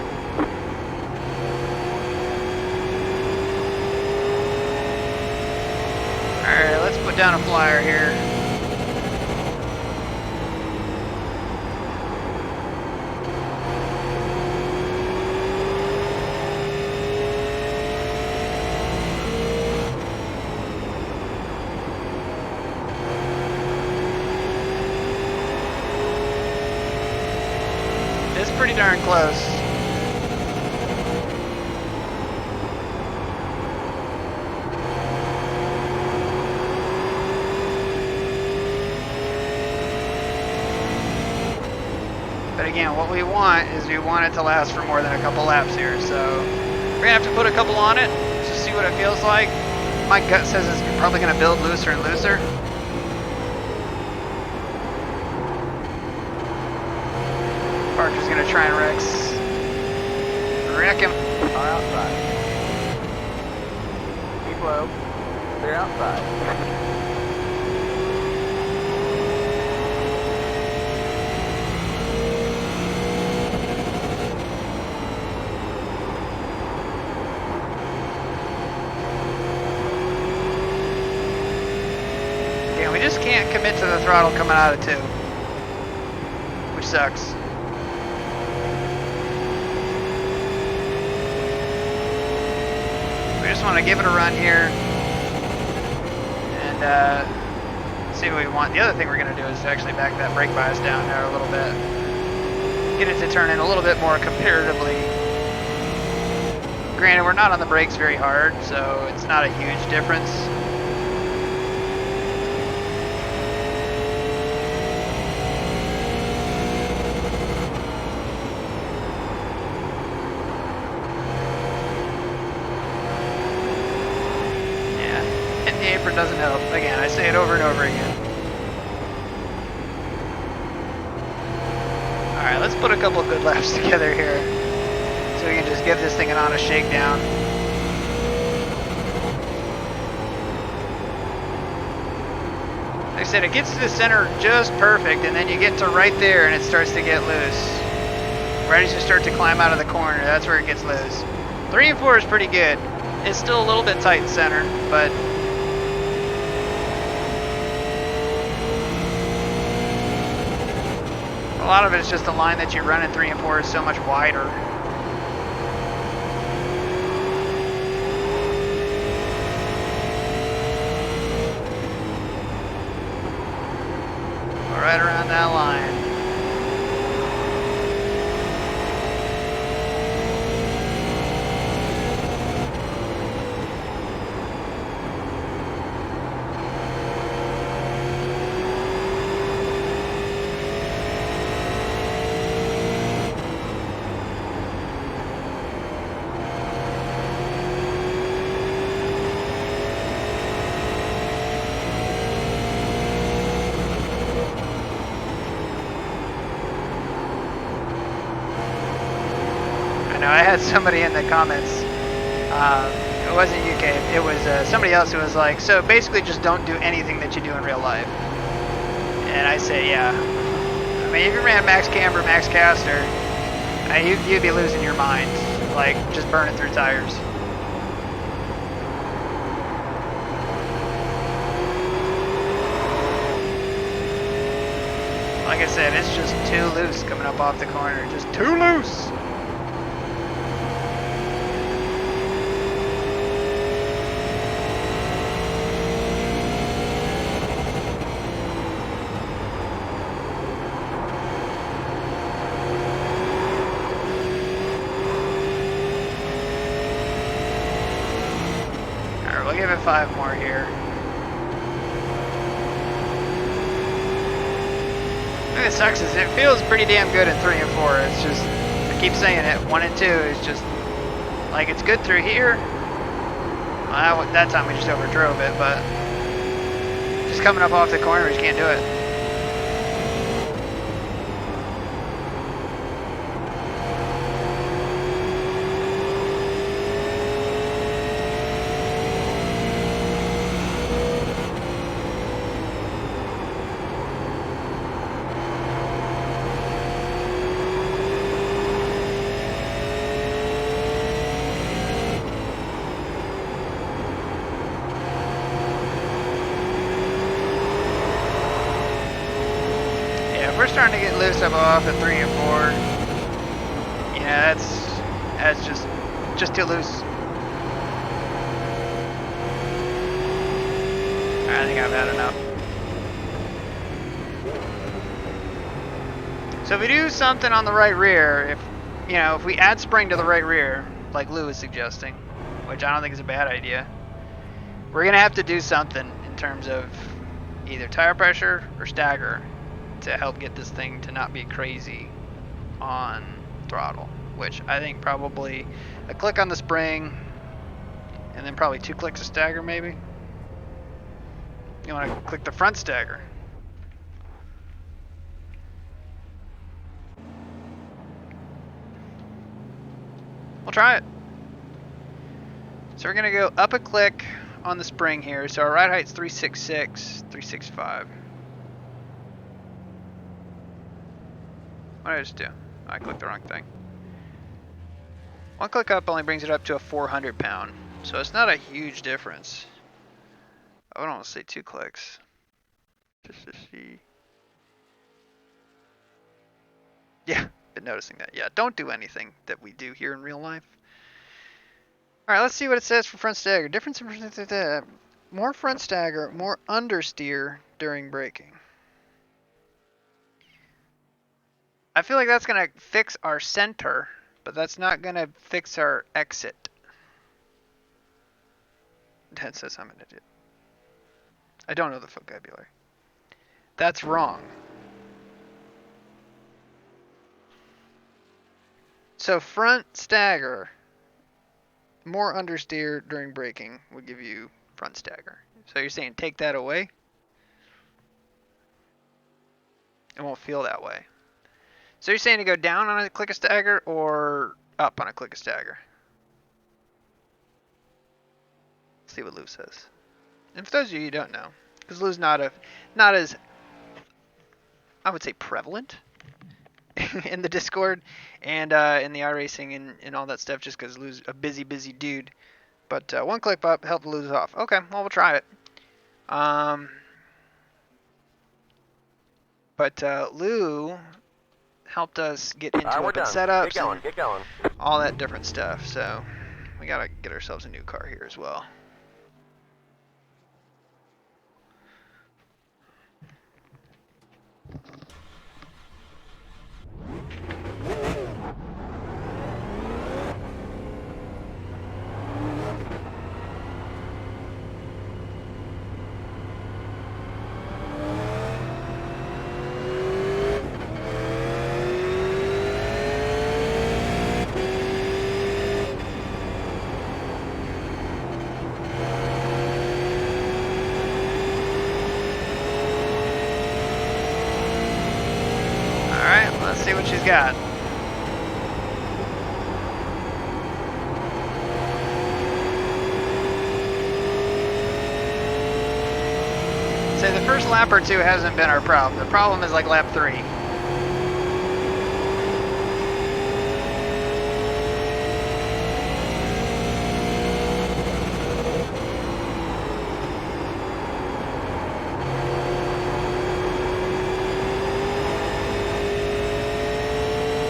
Alright, let's put down a flyer here. Pretty darn close. But again, what we want is we want it to last for more than a couple laps here. So we're gonna have to put a couple on it, just see what it feels like. my gut says it's probably going to build looser and looser. Parker's going to try and wreck him.
Car outside. Keep low. Clear outside.
Yeah, we just can't commit to the throttle coming out of 2, which sucks. We just want to give it a run here and see what we want. The other thing we're going to do is actually back that brake bias down there a little bit. Get it to turn in a little bit more comparatively. Granted, we're not on the brakes very hard, so it's not a huge difference. Doesn't help. Again, I say it over and over again. Alright, let's put a couple of good laps together here so we can just give this thing an honest shakedown. Like I said, it gets to the center just perfect, and then you get to right there and it starts to get loose. Right as you start to climb out of the corner, that's where it gets loose. 3 and 4 is pretty good. It's still a little bit tight in center, but a lot of it is just the line that you run in 3 and 4 is so much wider. Right around that line. I had somebody in the comments, it wasn't UK, it was somebody else who was like, so basically just don't do anything that you do in real life. And I say, yeah. I mean, if you ran max camber, max caster, you'd be losing your mind, like just burning through tires. Like I said, it's just too loose coming up off the corner, just too loose. We'll give it 5 more here. What sucks is it feels pretty damn good in 3 and 4. It's just, I keep saying it, 1 and 2 is just, like it's good through here. Well, that time we just overdrove it, but just coming up off the corner, we just can't do it. We're starting to get loose up off at 3 and 4. Yeah, that's just too loose. I think I've had enough. So if we do something on the right rear, if we add spring to the right rear, like Lou is suggesting, which I don't think is a bad idea, we're gonna have to do something in terms of either tire pressure or stagger to help get this thing to not be crazy on throttle, which I think probably a click on the spring And then probably 2 clicks of stagger maybe. You want to click the front stagger. We'll try it. So we're going to go up a click on the spring here. So our ride height's 366, 365. What did I just do? I clicked the wrong thing. 1 click up only brings it up to a 400 pound. So it's not a huge difference. I would almost say 2 clicks. Just to see. Yeah, been noticing that. Yeah, don't do anything that we do here in real life. Alright, let's see what it says for front stagger. Difference in more front stagger, more understeer during braking. I feel like that's going to fix our center, but that's not going to fix our exit. That says I'm an idiot. I don't know the vocabulary. That's wrong. So front stagger, more understeer during braking would give you front stagger. So you're saying take that away? It won't feel that way. So you're saying to go down on a click of stagger or up on a click of stagger? Let's see what Lou says. And for those of you who don't know, because Lou's not as, I would say, prevalent in the Discord and in the iRacing and all that stuff, just because Lou's a busy dude. But 1 click up helped Lou's off. Okay, well, we'll try it. But Lou helped us get into
We're
open
done.
setups
Get going,
and
get going.
all that different stuff. So we gotta get ourselves a new car here as well. Let's see what she's got. Say the first lap or two hasn't been our problem. The problem is like lap 3.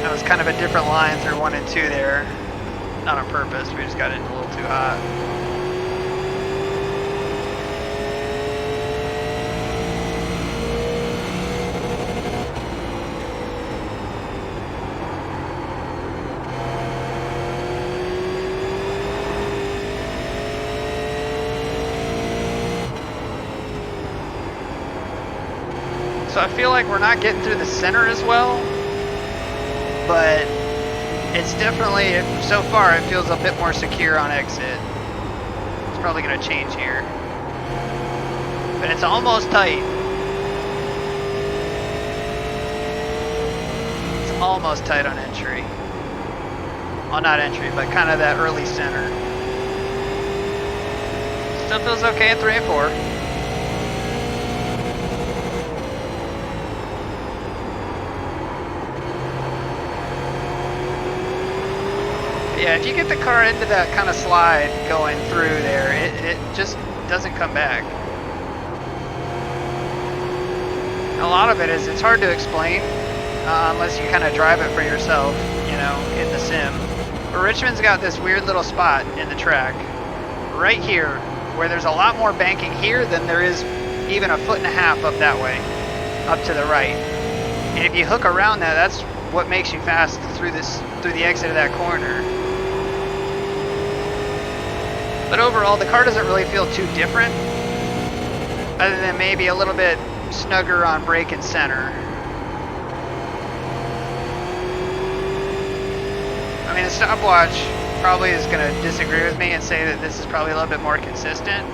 That was kind of a different line through 1 and 2 there. Not on purpose, we just got it a little too hot. So I feel like we're not getting through the center as well, but it's definitely, so far it feels a bit more secure on exit. It's probably going to change here. But it's almost tight. It's almost tight on entry. Well, not entry, but kind of that early center. Still feels okay at 3 and 4. Yeah, if you get the car into that kind of slide going through there, it just doesn't come back. And a lot of it is, it's hard to explain unless you kind of drive it for yourself, you know, in the sim. But Richmond's got this weird little spot in the track right here where there's a lot more banking here than there is even a 1.5 foot up that way, up to the right. And if you hook around that, that's what makes you fast through the exit of that corner. But overall, the car doesn't really feel too different, other than maybe a little bit snugger on brake and center. I mean, the stopwatch probably is going to disagree with me and say that this is probably a little bit more consistent.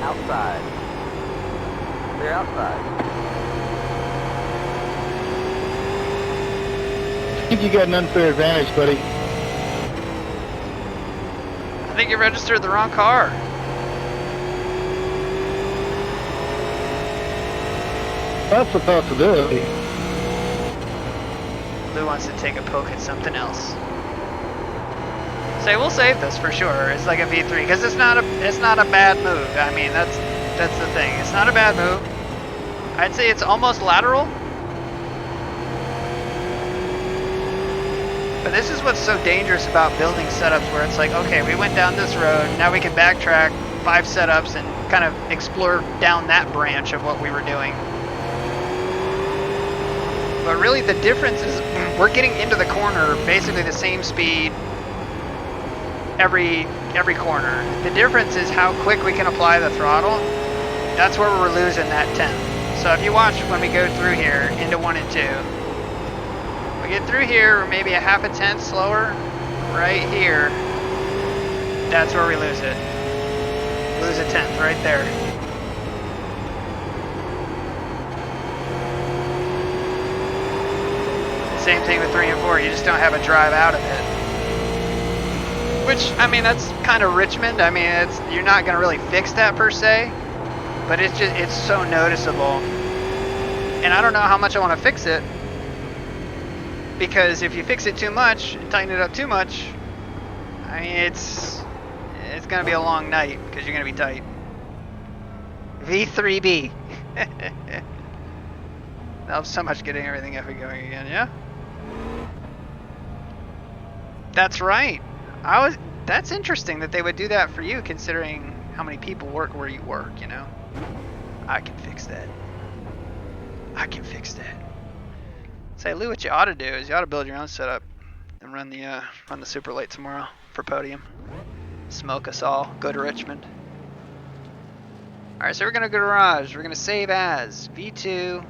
Outside. They're outside.
I think you got an unfair advantage, buddy.
I think you registered the wrong car.
That's a possibility.
Lou wants to take a poke at something else. Say we'll save this for sure. It's like a V3 because it's not a bad move. I mean that's the thing. It's not a bad move. I'd say it's almost lateral. But this is what's so dangerous about building setups where it's like, okay, we went down this road, now we can backtrack 5 setups and kind of explore down that branch of what we were doing. But really the difference is we're getting into the corner basically the same speed every corner. The difference is how quick we can apply the throttle. That's where we're losing that 10th. So if you watch when we go through here into 1 and 2, we get through here, we're maybe a half a tenth slower. Right here, that's where we lose it. Lose a 10th right there. Same thing with 3 and 4, you just don't have a drive out of it. Which, I mean, that's kind of Richmond. I mean, you're not going to really fix that per se, but it's so noticeable. And I don't know how much I want to fix it, because if you fix it too much, tighten it up too much, I mean, it's going to be a long night because you're going to be tight. V3B. That helps so much getting everything up and going again, yeah? That's right. That's interesting that they would do that for you, considering how many people work where you work, you know? I can fix that. I can fix that. Say, Lou, what you ought to do is you ought to build your own setup and run the super late tomorrow for podium. Smoke us all. Go to Richmond. Alright, so we're going to go to garage. We're going to save as V2.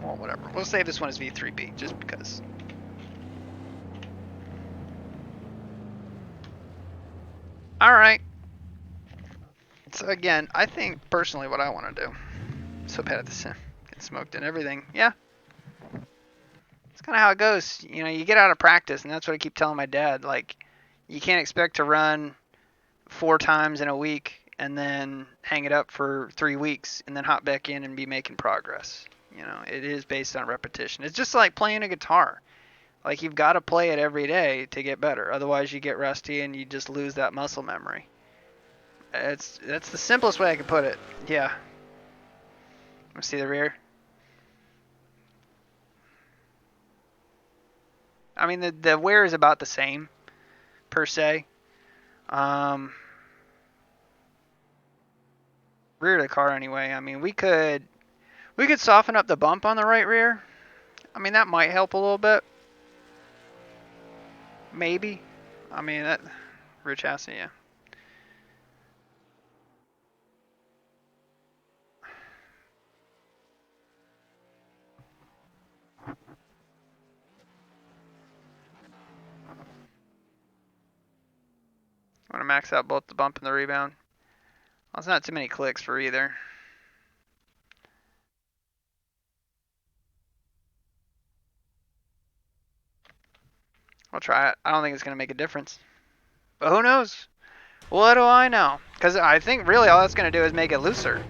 Well, whatever. We'll save this one as V3B, just because. Alright. So again, I think personally what I want to do. So bad at this. Getting smoked and everything. Yeah. It's kind of how it goes. You know, you get out of practice, and that's what I keep telling my dad. Like, you can't expect to run 4 times in a week and then hang it up for 3 weeks and then hop back in and be making progress. You know, it is based on repetition. It's just like playing a guitar. Like, you've got to play it every day to get better. Otherwise, you get rusty and you just lose that muscle memory. That's the simplest way I could put it. Yeah. Let's see the rear. I mean, the wear is about the same, per se. Rear of the car, anyway. I mean, we could soften up the bump on the right rear. I mean, that might help a little bit. Maybe. I mean, that rear chassis, yeah. I want to max out both the bump and the rebound. Well, it's not too many clicks for either. I'll try it. I don't think it's going to make a difference. But who knows? What do I know? Because I think really all that's going to do is make it looser.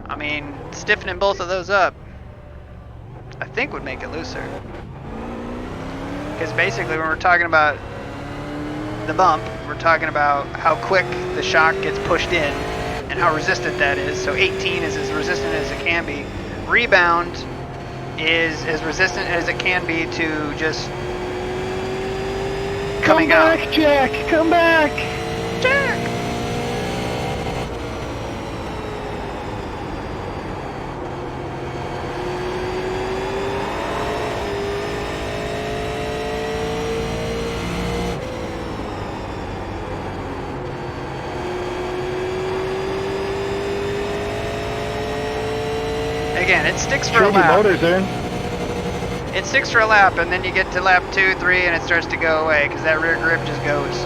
I mean, stiffening both of those up, I think would make it looser. Because basically when we're talking about the bump, we're talking about how quick the shock gets pushed in and how resistant that is. So 18 is as resistant as it can be. Rebound is as resistant as it can be to just coming out.
Come back, Jack! Come back!
Jack! Again, it sticks for a
Changing
lap.
motors there.
It sticks for a lap, and then you get to lap 2, 3, and it starts to go away because that rear grip just goes.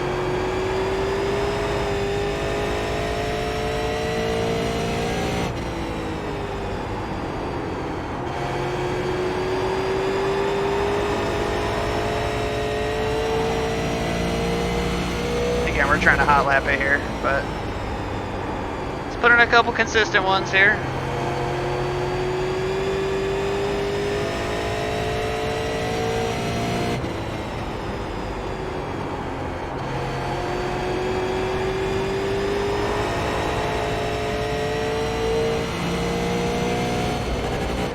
Again, we're trying to hot lap it here, but let's put in a couple consistent ones here.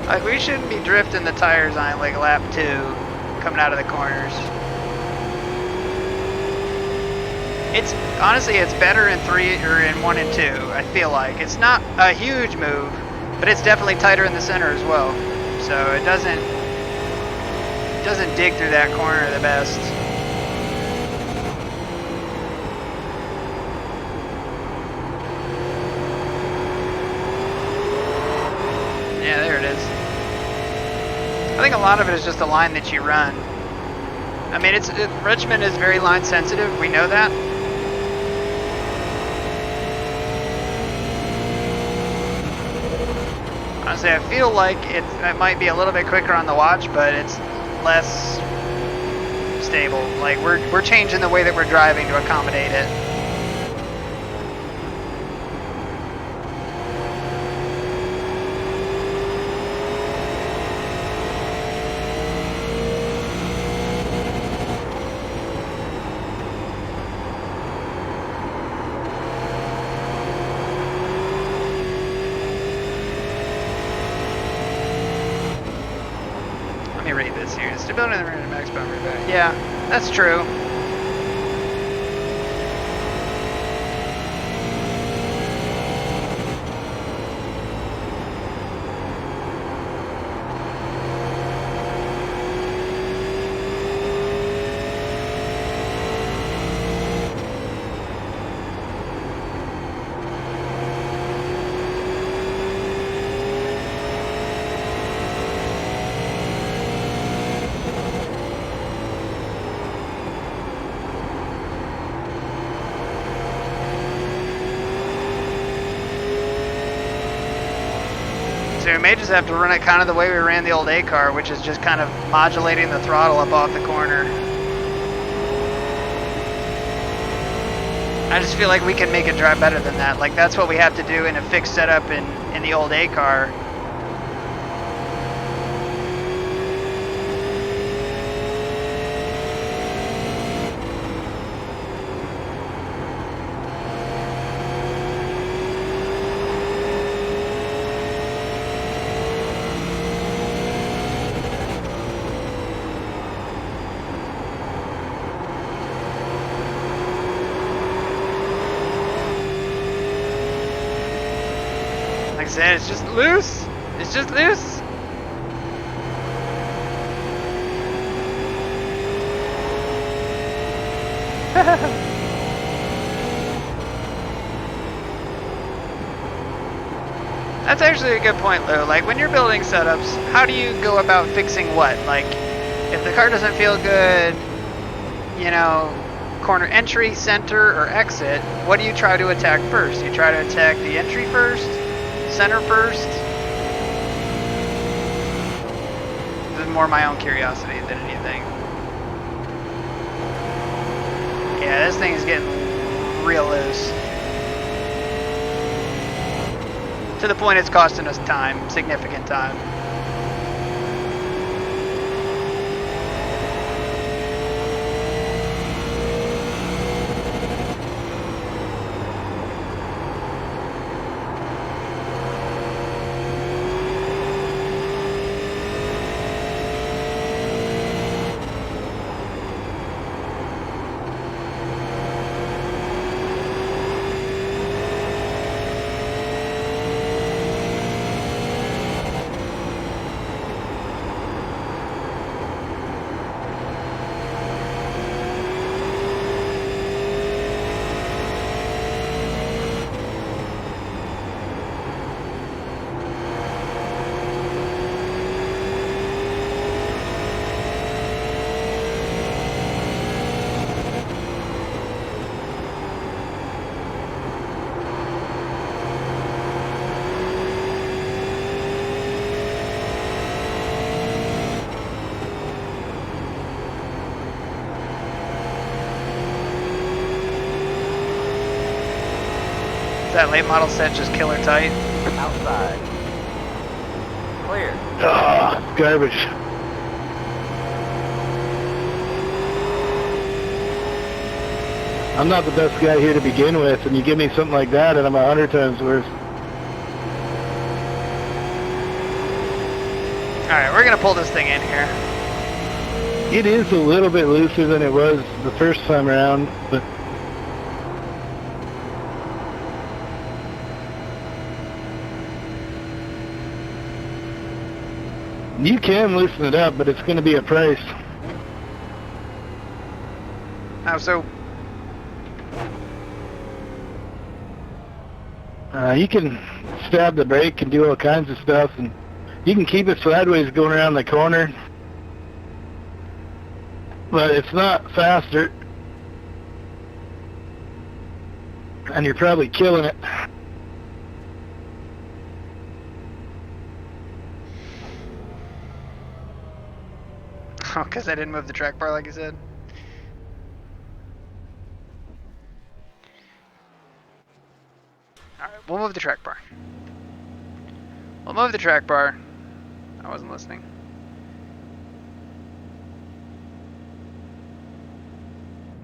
Like, we shouldn't be drifting the tires on like lap 2 coming out of the corners. It's honestly, it's better in 3 or in 1 and 2. I feel like it's not a huge move, but it's definitely tighter in the center as well. So it doesn't dig through that corner the best. Yeah, there it is. I think a lot of it is just the line that you run. I mean, Richmond is very line sensitive. We know that. Honestly, I feel like it might be a little bit quicker on the watch, but it's less stable. Like we're changing the way that we're driving to accommodate it. Let me read this here. Stability in the rear and max power back. Yeah, that's true. So we may just have to run it kind of the way we ran the old A car, which is just kind of modulating the throttle up off the corner. I just feel like we can make it drive better than that. Like that's what we have to do in a fixed setup in the old A car. Like I said, it's just loose. It's just loose. That's actually a good point, Lou. Like when you're building setups, how do you go about fixing what? Like if the car doesn't feel good, you know, corner entry, center, or exit, what do you try to attack first? You try to attack the entry first? Center first? This is more my own curiosity than anything. Yeah, this thing is getting real loose. To the point it's costing us time, significant time. that late model set just killer tight?
Outside. Clear.
Ah, garbage. I'm not the best guy here to begin with, and you give me something like that, and I'm 100 times worse.
Alright, we're gonna pull this thing in here.
It is a little bit looser than it was the first time around, but you can loosen it up, but it's going to be a price.
How so?
You can stab the brake and do all kinds of stuff, and you can keep it sideways going around the corner, but it's not faster, and you're probably killing it.
Oh, because I didn't move the track bar like you said. Alright, we'll move the track bar. We'll move the track bar. I wasn't listening.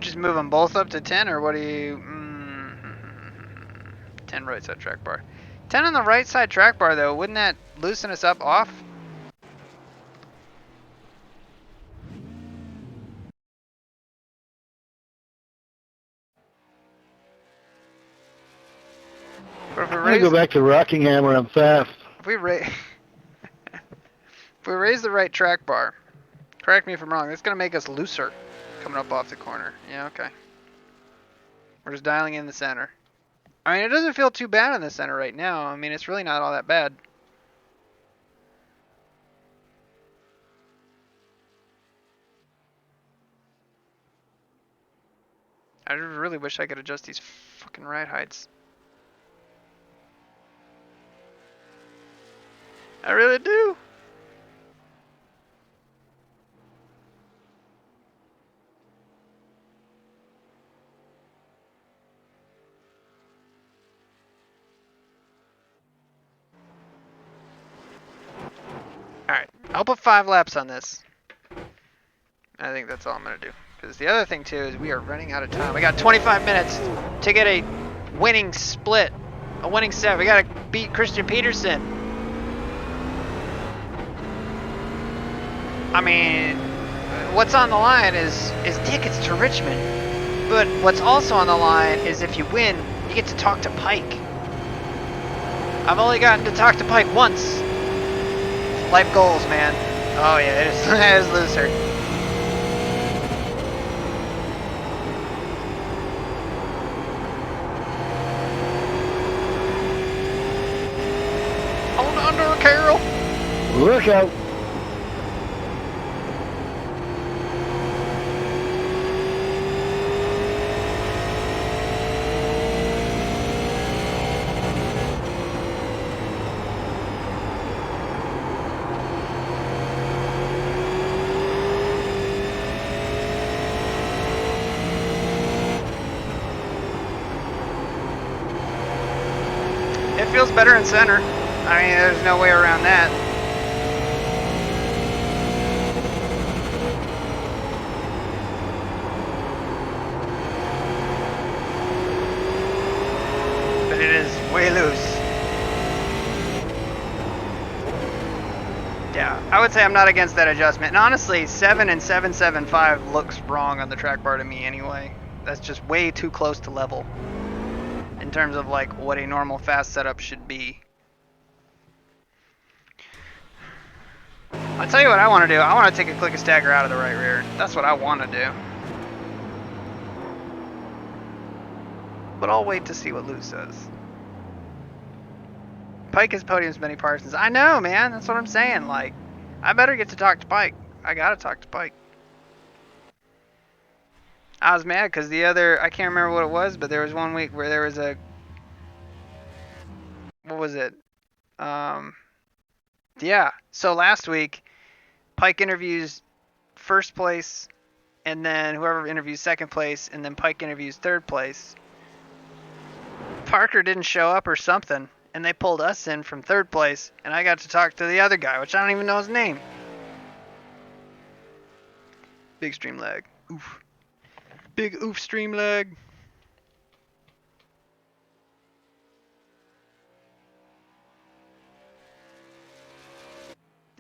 Just move them both up to 10, or what do you... 10 right side track bar. 10 on the right side track bar, though. Wouldn't that loosen us up off? But if we
I'm going to go back to Rockingham where I'm fast.
if we raise the right track bar, correct me if I'm wrong, it's gonna make us looser coming up off the corner. Yeah, okay. We're just dialing in the center. I mean, it doesn't feel too bad in the center right now. I mean, it's really not all that bad. I really wish I could adjust these fucking ride heights. I really do. Alright, I'll put 5 laps on this. I think that's all I'm going to do. Because the other thing, too, is we are running out of time. We got 25 minutes to get a winning split. A winning set. We got to beat Christian Peterson. I mean, what's on the line is tickets to Richmond. But what's also on the line is if you win, you get to talk to Pike. I've only gotten to talk to Pike once. Life goals, man. Oh yeah, it is, it is looser. Hold on to her, Carol.
Look out.
It feels better in center. I mean, there's no way around that. But it is way loose. Yeah, I would say I'm not against that adjustment. And honestly, 7 and 775 looks wrong on the track bar to me anyway. That's just way too close to level in terms of like what a normal fast setup should be. I'll tell you what I want to do. I want to take a click of stagger out of the right rear. That's what I want to do. But I'll wait to see what Lou says. Pike has podiums many Parsons. I know, man. That's what I'm saying. Like, I better get to talk to Pike. I gotta talk to Pike. I was mad because the other, I can't remember what it was, but there was one week where there was a, what was it? Yeah. So last week, Pike interviews first place, and then whoever interviews second place, and then Pike interviews third place. Parker didn't show up or something, and they pulled us in from 3rd place, and I got to talk to the other guy, which I don't even know his name. Big stream lag. Oof. Big oof stream lag.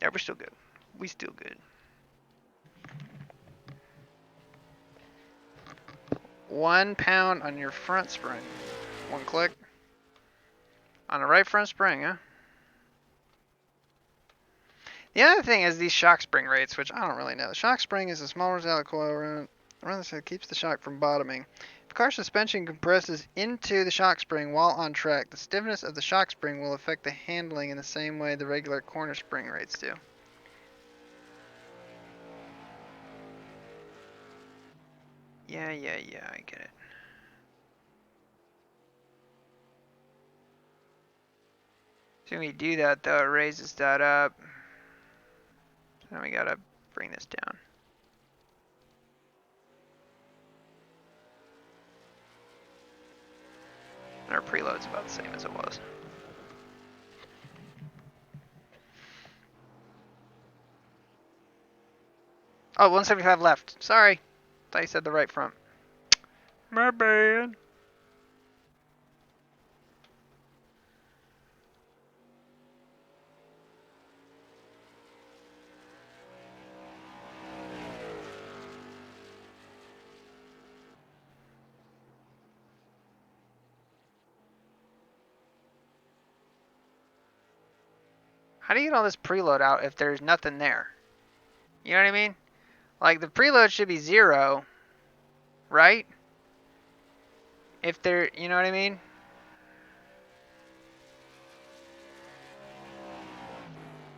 Yeah, we're still good. We still good. 1 pound on your front spring. 1 click. On the right front spring, huh? The other thing is these shock spring rates, which I don't really know. The shock spring is a small horizontal coil around that keeps the shock from bottoming. If car suspension compresses into the shock spring while on track, the stiffness of the shock spring will affect the handling in the same way the regular corner spring rates do. Yeah, I get it. So when we do that though, it raises that up. Then we gotta bring this down. And our preload's about the same as it was. Oh, 175 left. Sorry. Thought you said the right front. My bad. How do you get all this preload out if there's nothing there? You know what I mean? Like, the preload should be 0, right? If there, you know what I mean?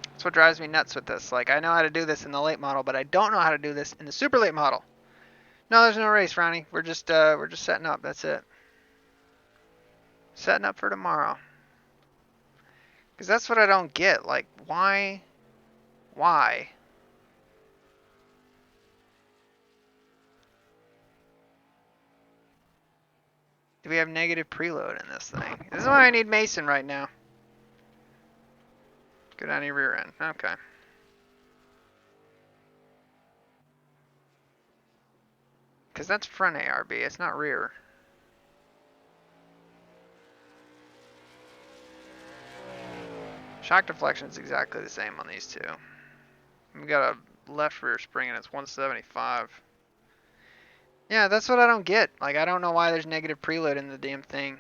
That's what drives me nuts with this. Like, I know how to do this in the late model, but I don't know how to do this in the super late model. No, there's no race, Ronnie. We're just setting up. That's it. Setting up for tomorrow. Because that's what I don't get. Like, why? Why? Do we have negative preload in this thing? This is why I need Mason right now. Go down your rear end. Okay. Because that's front ARB. It's not rear. Shock deflection is exactly the same on these two. We got a left rear spring and it's 175. Yeah, that's what I don't get. Like, I don't know why there's negative preload in the damn thing,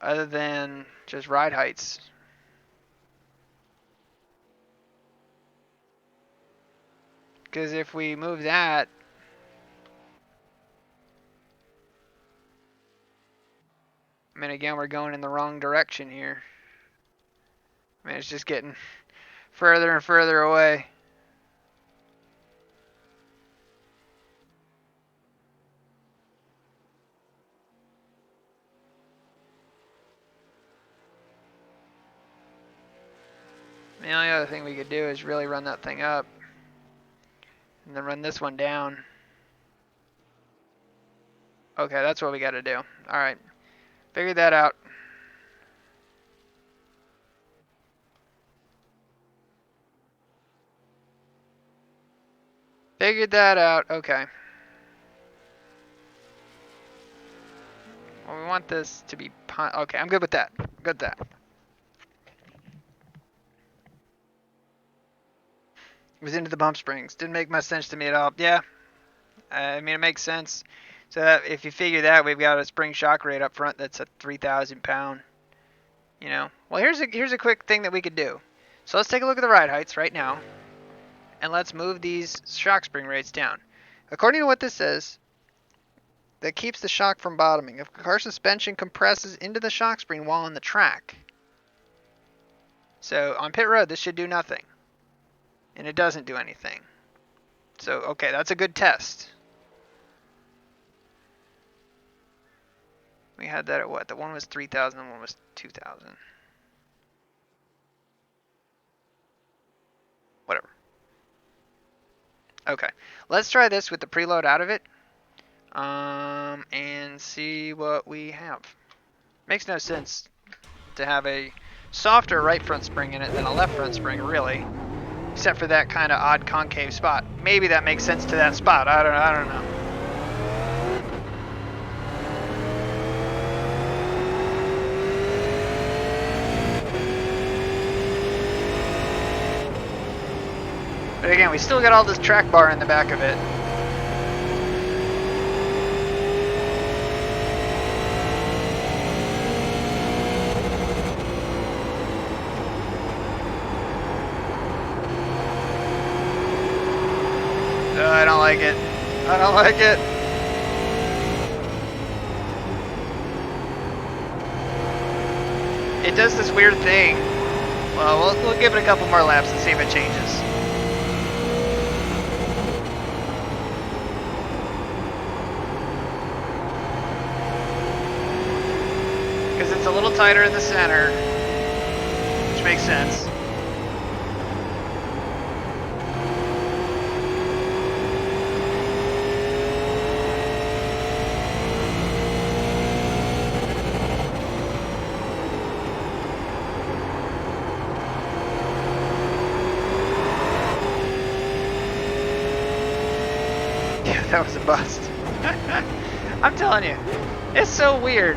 other than just ride heights. Because if we move that, I mean, again, we're going in the wrong direction here. I mean, it's just getting further and further away. The only other thing we could do is really run that thing up. And then run this one down. Okay, that's what we got to do. Alright. Figured that out. Figured that out. Okay. Well, we want this to be... Okay, I'm good with that. Good with that. It was into the bump springs. Didn't make much sense to me at all. Yeah. I mean, it makes sense. So that if you figure that, we've got a spring shock rate up front that's a 3,000 pound. You know. Well, here's a quick thing that we could do. So let's take a look at the ride heights right now. And let's move these shock spring rates down. According to what this says, that keeps the shock from bottoming. If car suspension compresses into the shock spring while on the track. So on pit road, this should do nothing. And it doesn't do anything. So, okay, that's a good test. We had that at what? The one was 3,000, the one was 2,000. Whatever. Okay, let's try this with the preload out of it. And see what we have. Makes no sense to have a softer right front spring in it than a left front spring, really. Except for that kind of odd concave spot. Maybe that makes sense to that spot. I don't know. But again, we still got all this track bar in the back of it. I don't like it. I don't like it. It does this weird thing. Well, we'll give it a couple more laps and see if it changes. Because it's a little tighter in the center, which makes sense. That was a bust. I'm telling you, it's so weird.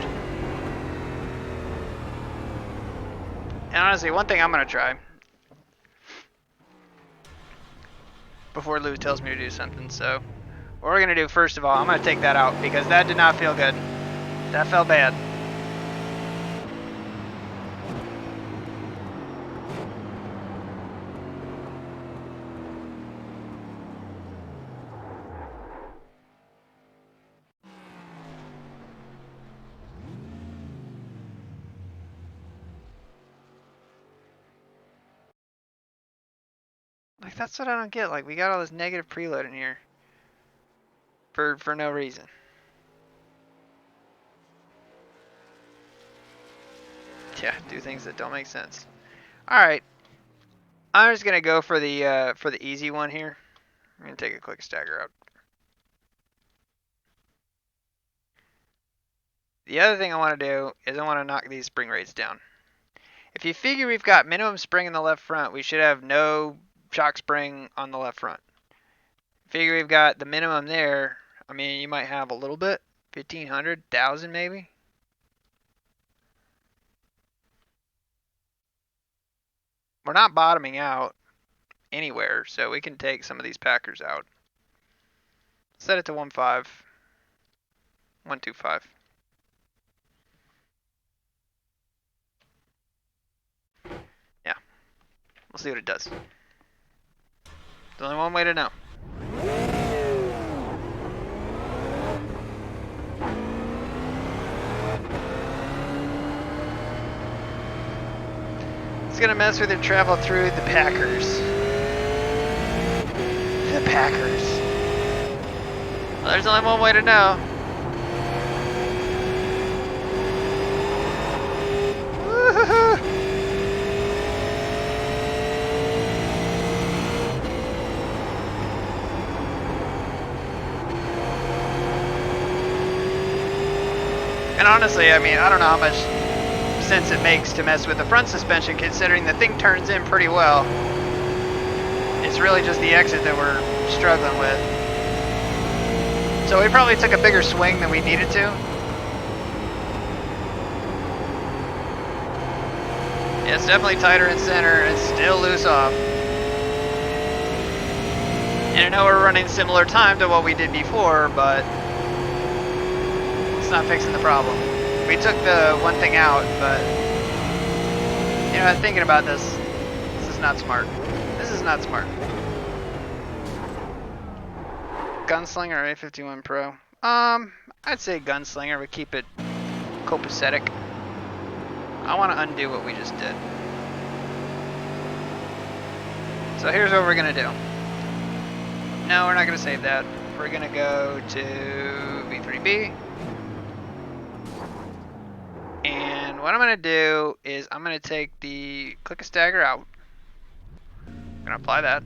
And honestly, one thing I'm gonna try before Lou tells me to do something. So, what we're gonna do first of all, I'm gonna take that out because that did not feel good. That felt bad. Like, that's what I don't get. Like, we got all this negative preload in here for no reason. Yeah, do things that don't make sense. All right, I'm just gonna go for the easy one here. I'm gonna take a quick stagger out. The other thing I want to do is I want to knock these spring rates down. If you figure we've got minimum spring in the left front, we should have no shock spring on the left front. Figure we've got the minimum there. I mean, you might have a little bit, 1,500, 1,000 maybe. We're not bottoming out anywhere, so we can take some of these packers out. Set it to 1.5, 1.25. Yeah, we'll see what it does. There's only one way to know. It's gonna mess with your travel through the Packers. The Packers. Well, there's only one way to know. Woo-hoo-hoo. And honestly, I mean, I don't know how much sense it makes to mess with the front suspension considering the thing turns in pretty well. It's really just the exit that we're struggling with. So we probably took a bigger swing than we needed to. Yeah, it's definitely tighter in center and it's still loose off. And I know we're running similar time to what we did before, but it's not fixing the problem. We took the one thing out, but you know, thinking about this is not smart. This is not smart. Gunslinger or A51 Pro? I'd say Gunslinger would keep it copacetic. I want to undo what we just did. So here's what we're gonna do. No, we're not gonna save that. We're gonna go to V3B. And what I'm going to do is I'm going to take the click a stagger out. I'm going to apply that.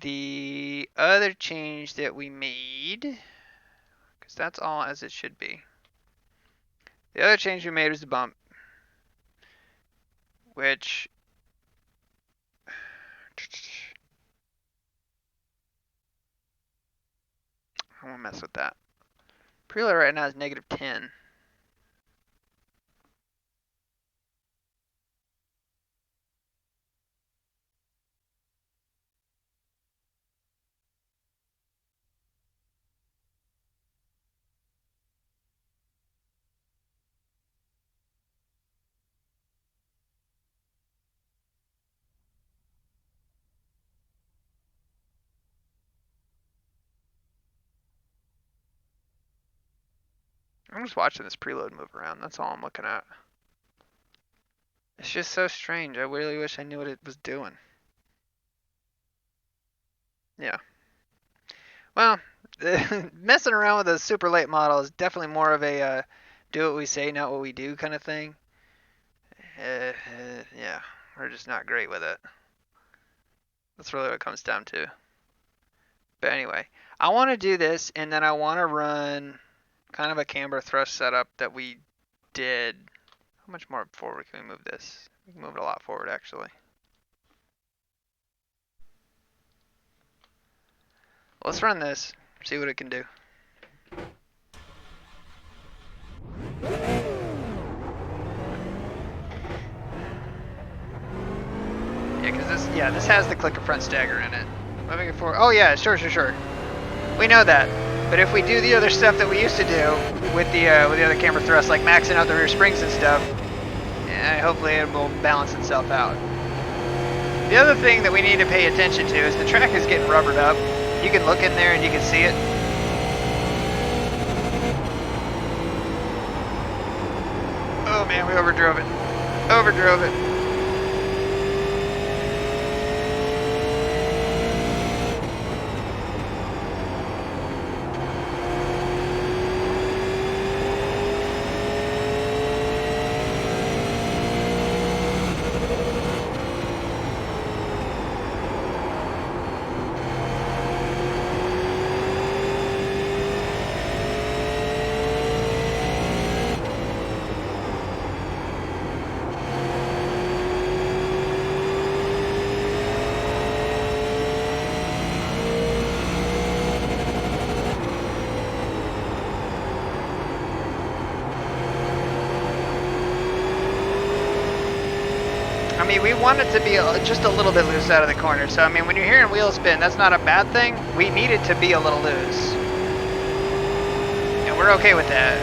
The other change that we made, because that's all as it should be. The other change we made was the bump, which I won't mess with that. Preload right now is -10. I'm just watching this preload move around. That's all I'm looking at. It's just so strange. I really wish I knew what it was doing. Yeah. Well, messing around with a super late model is definitely more of a do what we say, not what we do kind of thing. Yeah, we're just not great with it. That's really what it comes down to. But anyway, I want to do this, and then I want to run kind of a camber thrust setup that we did. How much more forward can we move this? We can move it a lot forward, actually. Let's run this, see what it can do. This has the clicker front stagger in it. Moving it forward. Oh yeah, sure. We know that. But if we do the other stuff that we used to do with the other camber thrust, like maxing out the rear springs and stuff, hopefully it will balance itself out. The other thing that we need to pay attention to is the track is getting rubbered up. You can look in there and you can see it. Oh man, we overdrove it. Overdrove it. I mean, we want it to be just a little bit loose out of the corner. So, I mean, when you're hearing wheel spin, that's not a bad thing. We need it to be a little loose. And we're okay with that.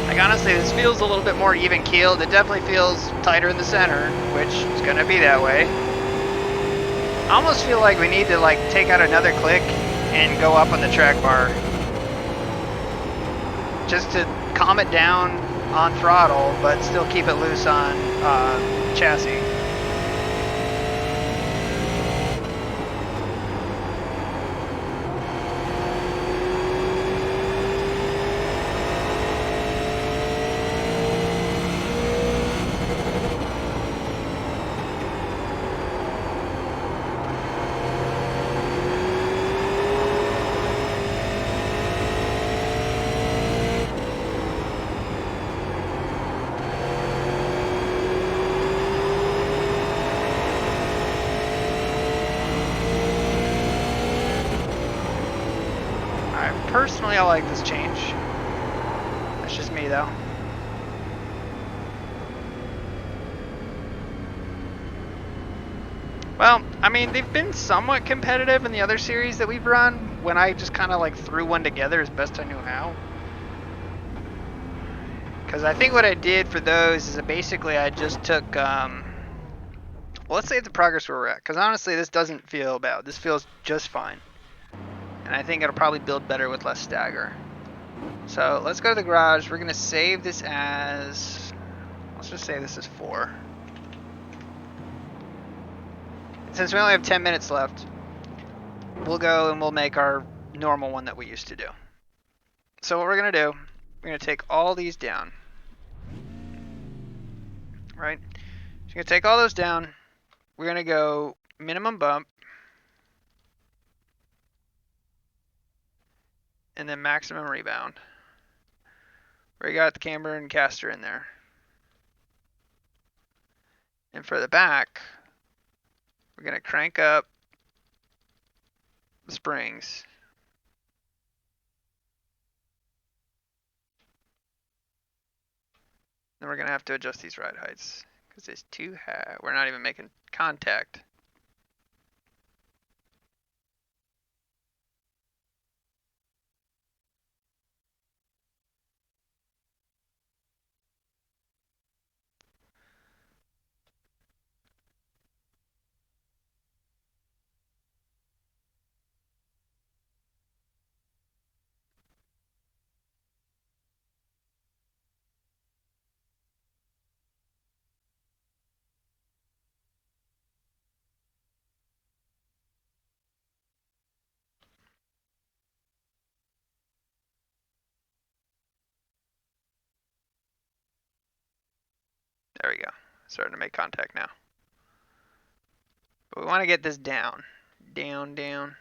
Like, honestly, this feels a little bit more even keeled. It definitely feels tighter in the center, which is going to be that way. I almost feel like we need to take out another click and go up on the track bar just to calm it down on throttle, but still keep it loose on chassis. Personally, I like this change. That's just me, though. Well, I mean, they've been somewhat competitive in the other series that we've run when I just kind of threw one together as best I knew how. Because I think what I did for those is that basically I just took, well, let's say the progress where we're at. Because honestly, this doesn't feel bad. This feels just fine. And I think it'll probably build better with less stagger. So let's go to the garage. We're going to save this as, let's just say this is 4. Since we only have 10 minutes left, we'll go and we'll make our normal one that we used to do. So what we're going to do, we're going to take all these down. right? So you're going to take all those down. We're going to go minimum bump. And then maximum rebound. We got the camber and caster in there. And for the back, we're going to crank up the springs. Then we're going to have to adjust these ride heights because it's too high. We're not even making contact. There we go. Starting to make contact now. But we want to get this down. Down, down.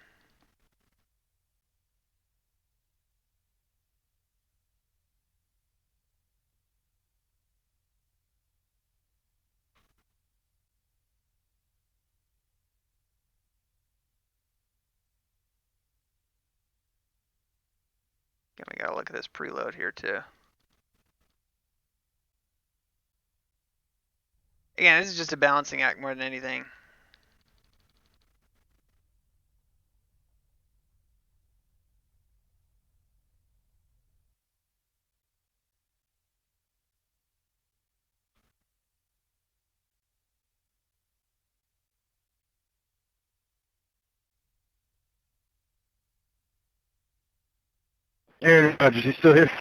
And we gotta look at this preload here too. Again, this is just a balancing act more than anything.
Aaron Rodgers, you still here?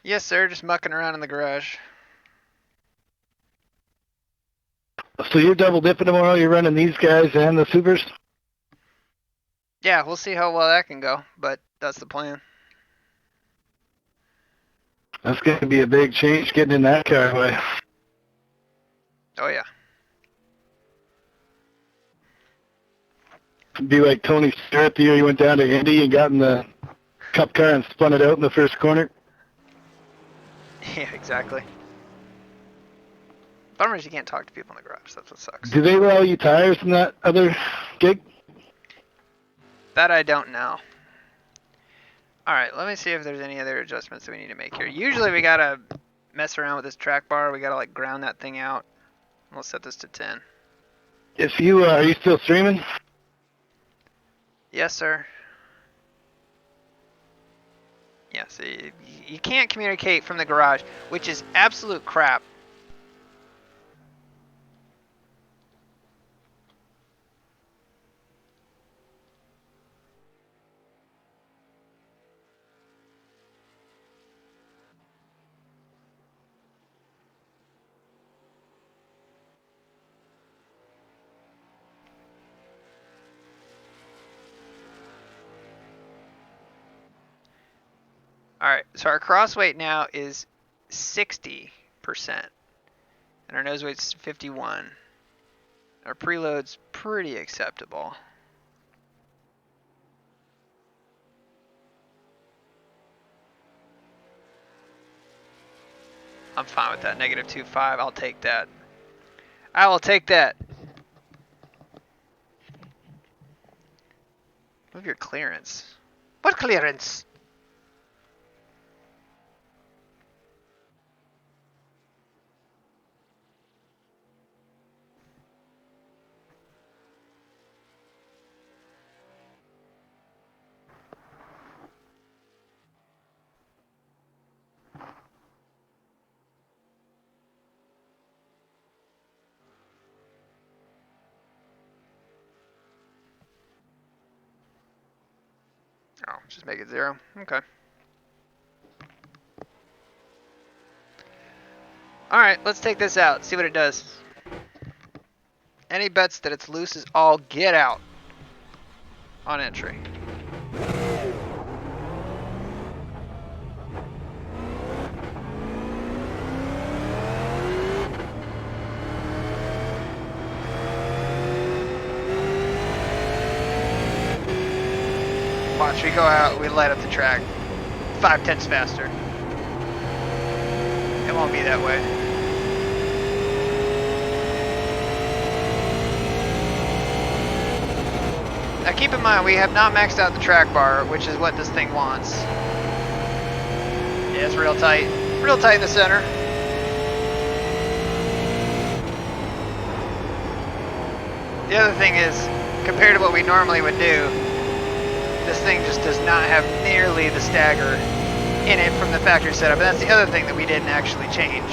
Yes, sir. Just mucking around in the garage.
So you're double dipping tomorrow? You're running these guys and the supers?
Yeah, we'll see how well that can go, but that's the plan.
That's going to be a big change getting in that car away.
Oh yeah.
Be like Tony Stewart the year he went down to Indy and got in the cup car and spun it out in the first corner.
Yeah, exactly. Bummer is you can't talk to people in the garage. That's what sucks.
Do they allow you tires in that other gig?
That I don't know. Alright, let me see if there's any other adjustments that we need to make here. Usually we gotta mess around with this track bar. We gotta like ground that thing out. We'll set this to 10.
If you, are you still streaming?
Yes, sir. Yeah, so you can't communicate from the garage, which is absolute crap. Alright, so our cross weight now is 60%. And our nose weight's 51. Our preload's pretty acceptable. I'm fine with that. Negative 2.5. I'll take that. I will take that. Move your clearance. What clearance? Oh, just make it 0. Okay. Alright, let's take this out, see what it does. Any bets that it's loose is all get out on entry. Watch, we go out, we light up the track 5/10 faster. It won't be that way. Now keep in mind, we have not maxed out the track bar, which is what this thing wants. Yeah, it's real tight in the center. The other thing is, compared to what we normally would do, this thing just does not have nearly the stagger in it from the factory setup. And that's the other thing that we didn't actually change.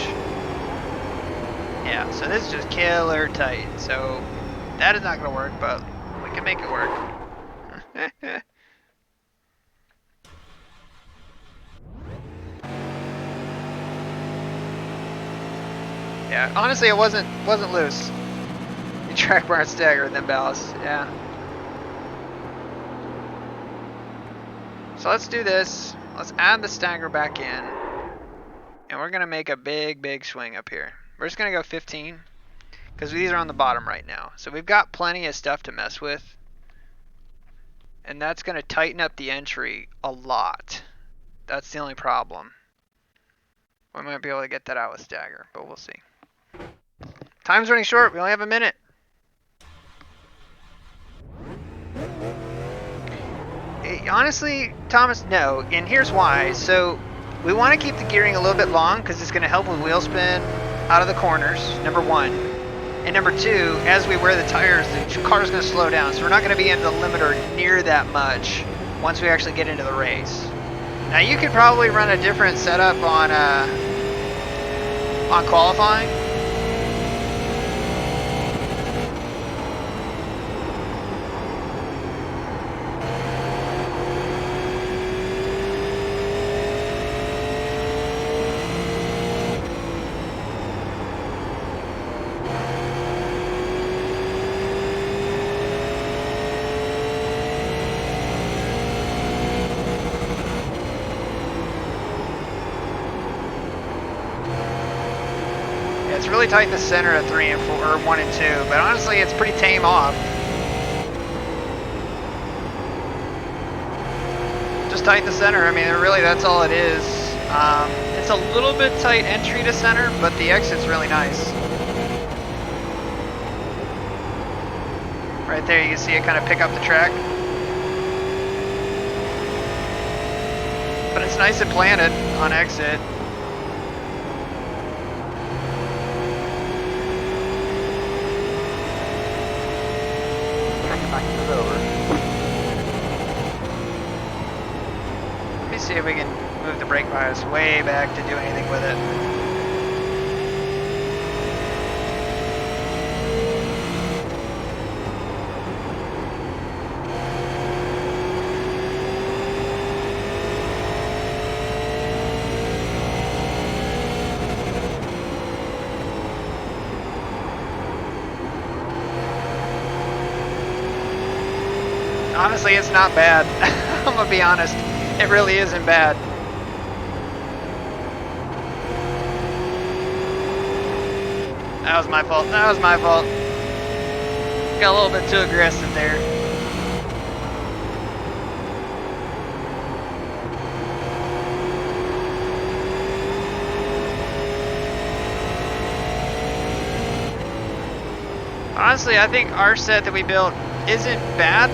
Yeah, so this is just killer tight. So that is not going to work, but we can make it work. Yeah, honestly, it wasn't loose. The track bar and stagger and then ballast. Yeah. So let's do this. Let's add the stagger back in. And we're going to make a big swing up here. We're just going to go 15. Because these are on the bottom right now. So we've got plenty of stuff to mess with. And that's going to tighten up the entry a lot. That's the only problem. We might be able to get that out with stagger, but we'll see. Time's running short. We only have a minute. Honestly, Thomas, no. And here's why. So we want to keep the gearing a little bit long because it's going to help with wheel spin out of the corners, number one. And number two, as we wear the tires, the car's going to slow down. So we're not going to be into the limiter near that much once we actually get into the race. Now you could probably run a different setup on qualifying. It's really tight in the center of 3 and 4, or 1 and 2, but honestly, it's pretty tame off. Just tight in the center. I mean, really, that's all it is. It's a little bit tight entry to center, but the exit's really nice. Right there, you can see it kind of pick up the track. But it's nice and planted on exit.
Over.
Let me see if we can move the brake bias way back to do anything with it. Honestly, it's not bad. I'm gonna be honest. It really isn't bad. That was my fault. That was my fault. Got a little bit too aggressive there. Honestly, I think our set that we built isn't bad.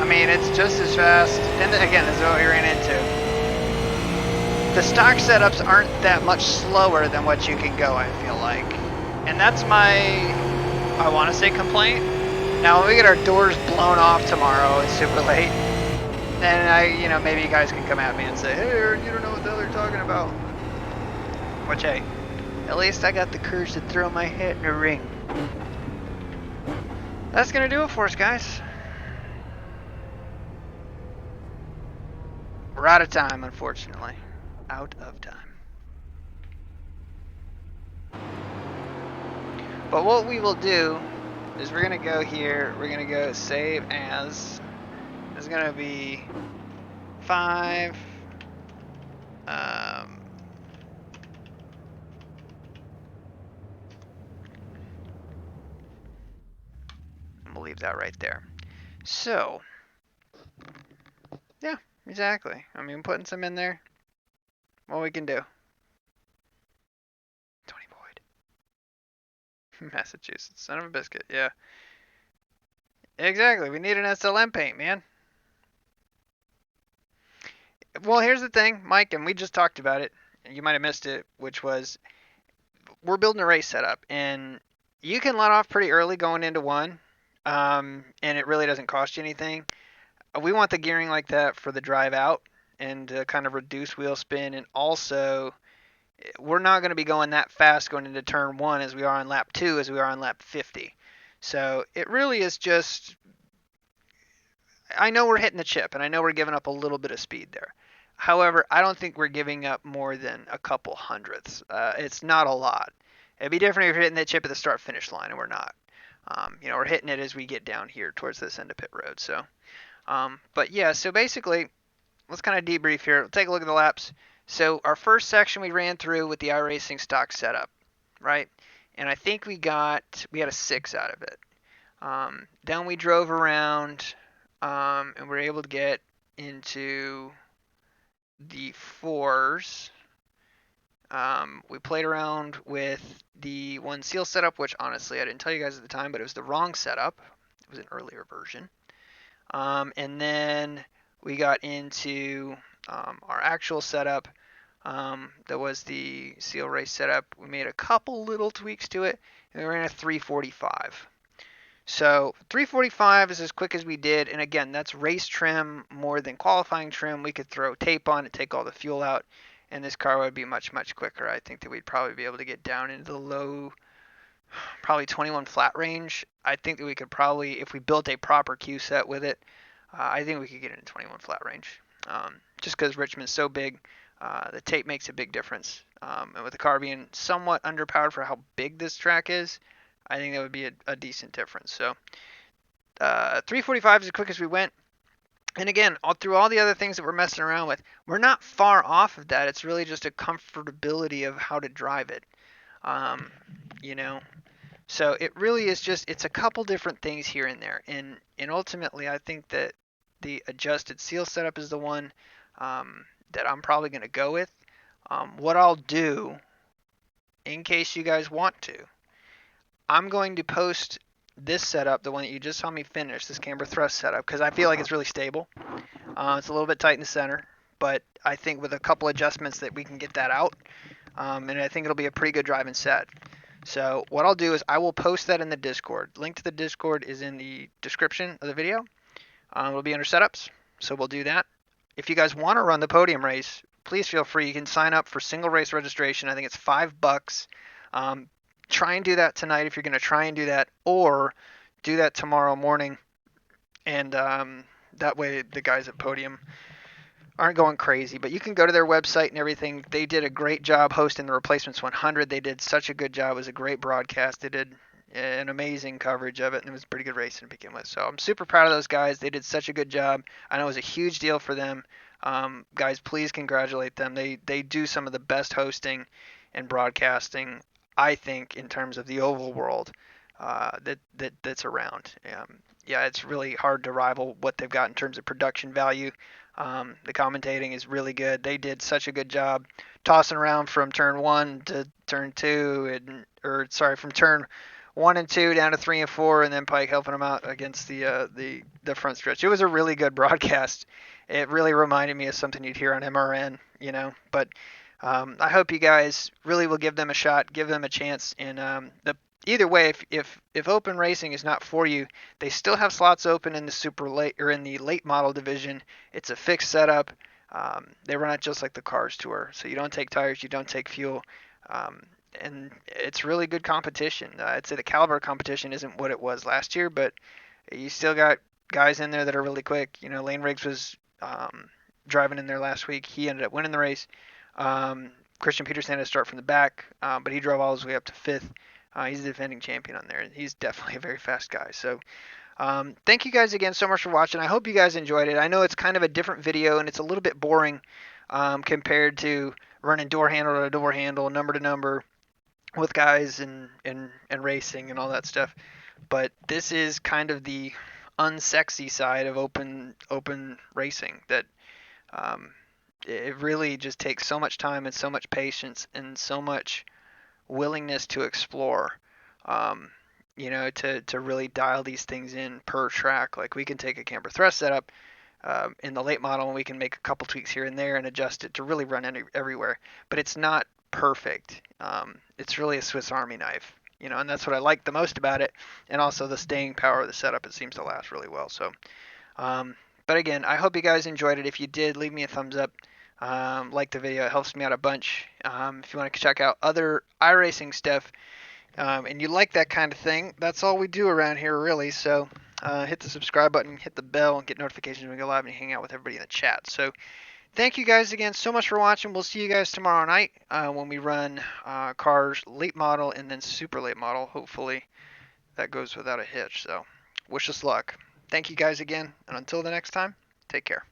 I mean, it's just as fast, and again, this is what we ran into. The stock setups aren't that much slower than what you can go, I feel like. And that's my, I want to say, complaint. Now, when we get our doors blown off tomorrow, it's super late, then maybe you guys can come at me and say, hey, Aaron, you don't know what the hell they're talking about. Which, hey, at least I got the courage to throw my hat in the ring. That's going to do it for us, guys. We're out of time, unfortunately. Out of time. But what we will do is we're going to go here. We're going to go save as. There's going to be 5. And we'll leave that right there. So. Exactly. I mean, putting some in there, what we can do. Tony Boyd. Massachusetts. Son of a biscuit. Yeah. Exactly. We need an SLM paint, man. Well, here's the thing, Mike, and we just talked about it. You might have missed it, which was we're building a race setup, and you can let off pretty early going into one, and it really doesn't cost you anything. We want the gearing like that for the drive out and to kind of reduce wheel spin, and also we're not going to be going that fast going into turn one as we are on lap 2 as we are on lap 50. So it really is just, I know we're hitting the chip and I know we're giving up a little bit of speed there. However, I don't think we're giving up more than a couple hundredths. It's not a lot. It'd be different if you're hitting that chip at the start finish line, and we're not. We're hitting it as we get down here towards this end of pit road. So, but yeah, so basically, let's kind of debrief here. Take a look at the laps. So our first section we ran through with the iRacing stock setup, right? And I think we had a 6 out of it. Then we drove around, and we were able to get into the 4s. We played around with the one seal setup, which honestly I didn't tell you guys at the time, but it was the wrong setup. It was an earlier version. And then we got into our actual setup. That was the seal race setup. We made a couple little tweaks to it, and we ran a 345. So 345 is as quick as we did, and again, that's race trim more than qualifying trim. We could throw tape on it, take all the fuel out, and this car would be much, much quicker. I think that we'd probably be able to get down into the low, probably 21 flat range. I think that we could probably, if we built a proper Q set with it, I think we could get into 21 flat range. Just because Richmond's so big, the tape makes a big difference. And with the car being somewhat underpowered for how big this track is, I think that would be a decent difference. So 345 is as quick as we went. And again, through all the other things that we're messing around with, we're not far off of that. It's really just a comfortability of how to drive it. Um, you know, so it really is just, it's a couple different things here and there. And ultimately, I think that the adjusted seal setup is the one that I'm probably going to go with. What I'll do, in case you guys want to, I'm going to post this setup, the one that you just saw me finish, this camber thrust setup, because I feel like it's really stable. It's a little bit tight in the center, but I think with a couple adjustments that we can get that out, and I think it'll be a pretty good driving set. So what I'll do is I will post that in the Discord. Link to the Discord is in the description of the video. It'll be under setups, so we'll do that. If you guys want to run the podium race, please feel free. You can sign up for single race registration. I think it's $5. Try and do that tonight if you're going to try and do that, or do that tomorrow morning, and that way the guys at Podium aren't going crazy. But you can go to their website and everything. They did a great job hosting the Replacements 100. They did such a good job. It was a great broadcast. They did an amazing coverage of it, and it was a pretty good racing to begin with. So I'm super proud of those guys. They did such a good job. I know it was a huge deal for them. Guys, please congratulate them. They do some of the best hosting and broadcasting, I think, in terms of the oval world that's around. Yeah, it's really hard to rival what they've got in terms of production value. The commentating is really good. They did such a good job tossing around from turn 1 to turn 2, from turn 1 and 2 down to 3 and 4, and then Pike helping them out against the front stretch. It was a really good broadcast. It really reminded me of something you'd hear on MRN, But I hope you guys really will give them a shot, give them a chance, and either way, if open racing is not for you, they still have slots open in the super late or in the late model division. It's a fixed setup. They run it just like the Cars Tour, so you don't take tires, you don't take fuel, and it's really good competition. I'd say the caliber of competition isn't what it was last year, but you still got guys in there that are really quick. Lane Riggs was driving in there last week. He ended up winning the race. Christian Peterson had to start from the back, but he drove all his way up to 5th. He's the defending champion on there, and he's definitely a very fast guy. So thank you guys again so much for watching. I hope you guys enjoyed it. I know it's kind of a different video, and it's a little bit boring compared to running door handle to door handle, number to number with guys and racing and all that stuff. But this is kind of the unsexy side of open racing that It really just takes so much time and so much patience and so much willingness to explore, to really dial these things in per track. Like we can take a camber thrust setup in the late model and we can make a couple tweaks here and there and adjust it to really run everywhere. But it's not perfect. It's really a Swiss Army knife, and that's what I like the most about it. And also the staying power of the setup. It seems to last really well. So, but again, I hope you guys enjoyed it. If you did, leave me a thumbs up. Like the video, it helps me out a bunch. If you want to check out other iRacing stuff, and you like that kind of thing, that's all we do around here, really. So hit the subscribe button, hit the bell, and get notifications when we go live and hang out with everybody in the chat. So thank you guys again so much for watching. We'll see you guys tomorrow night when we run cars late model and then super late model. Hopefully that goes without a hitch. So wish us luck. Thank you guys again, and until the next time, take care.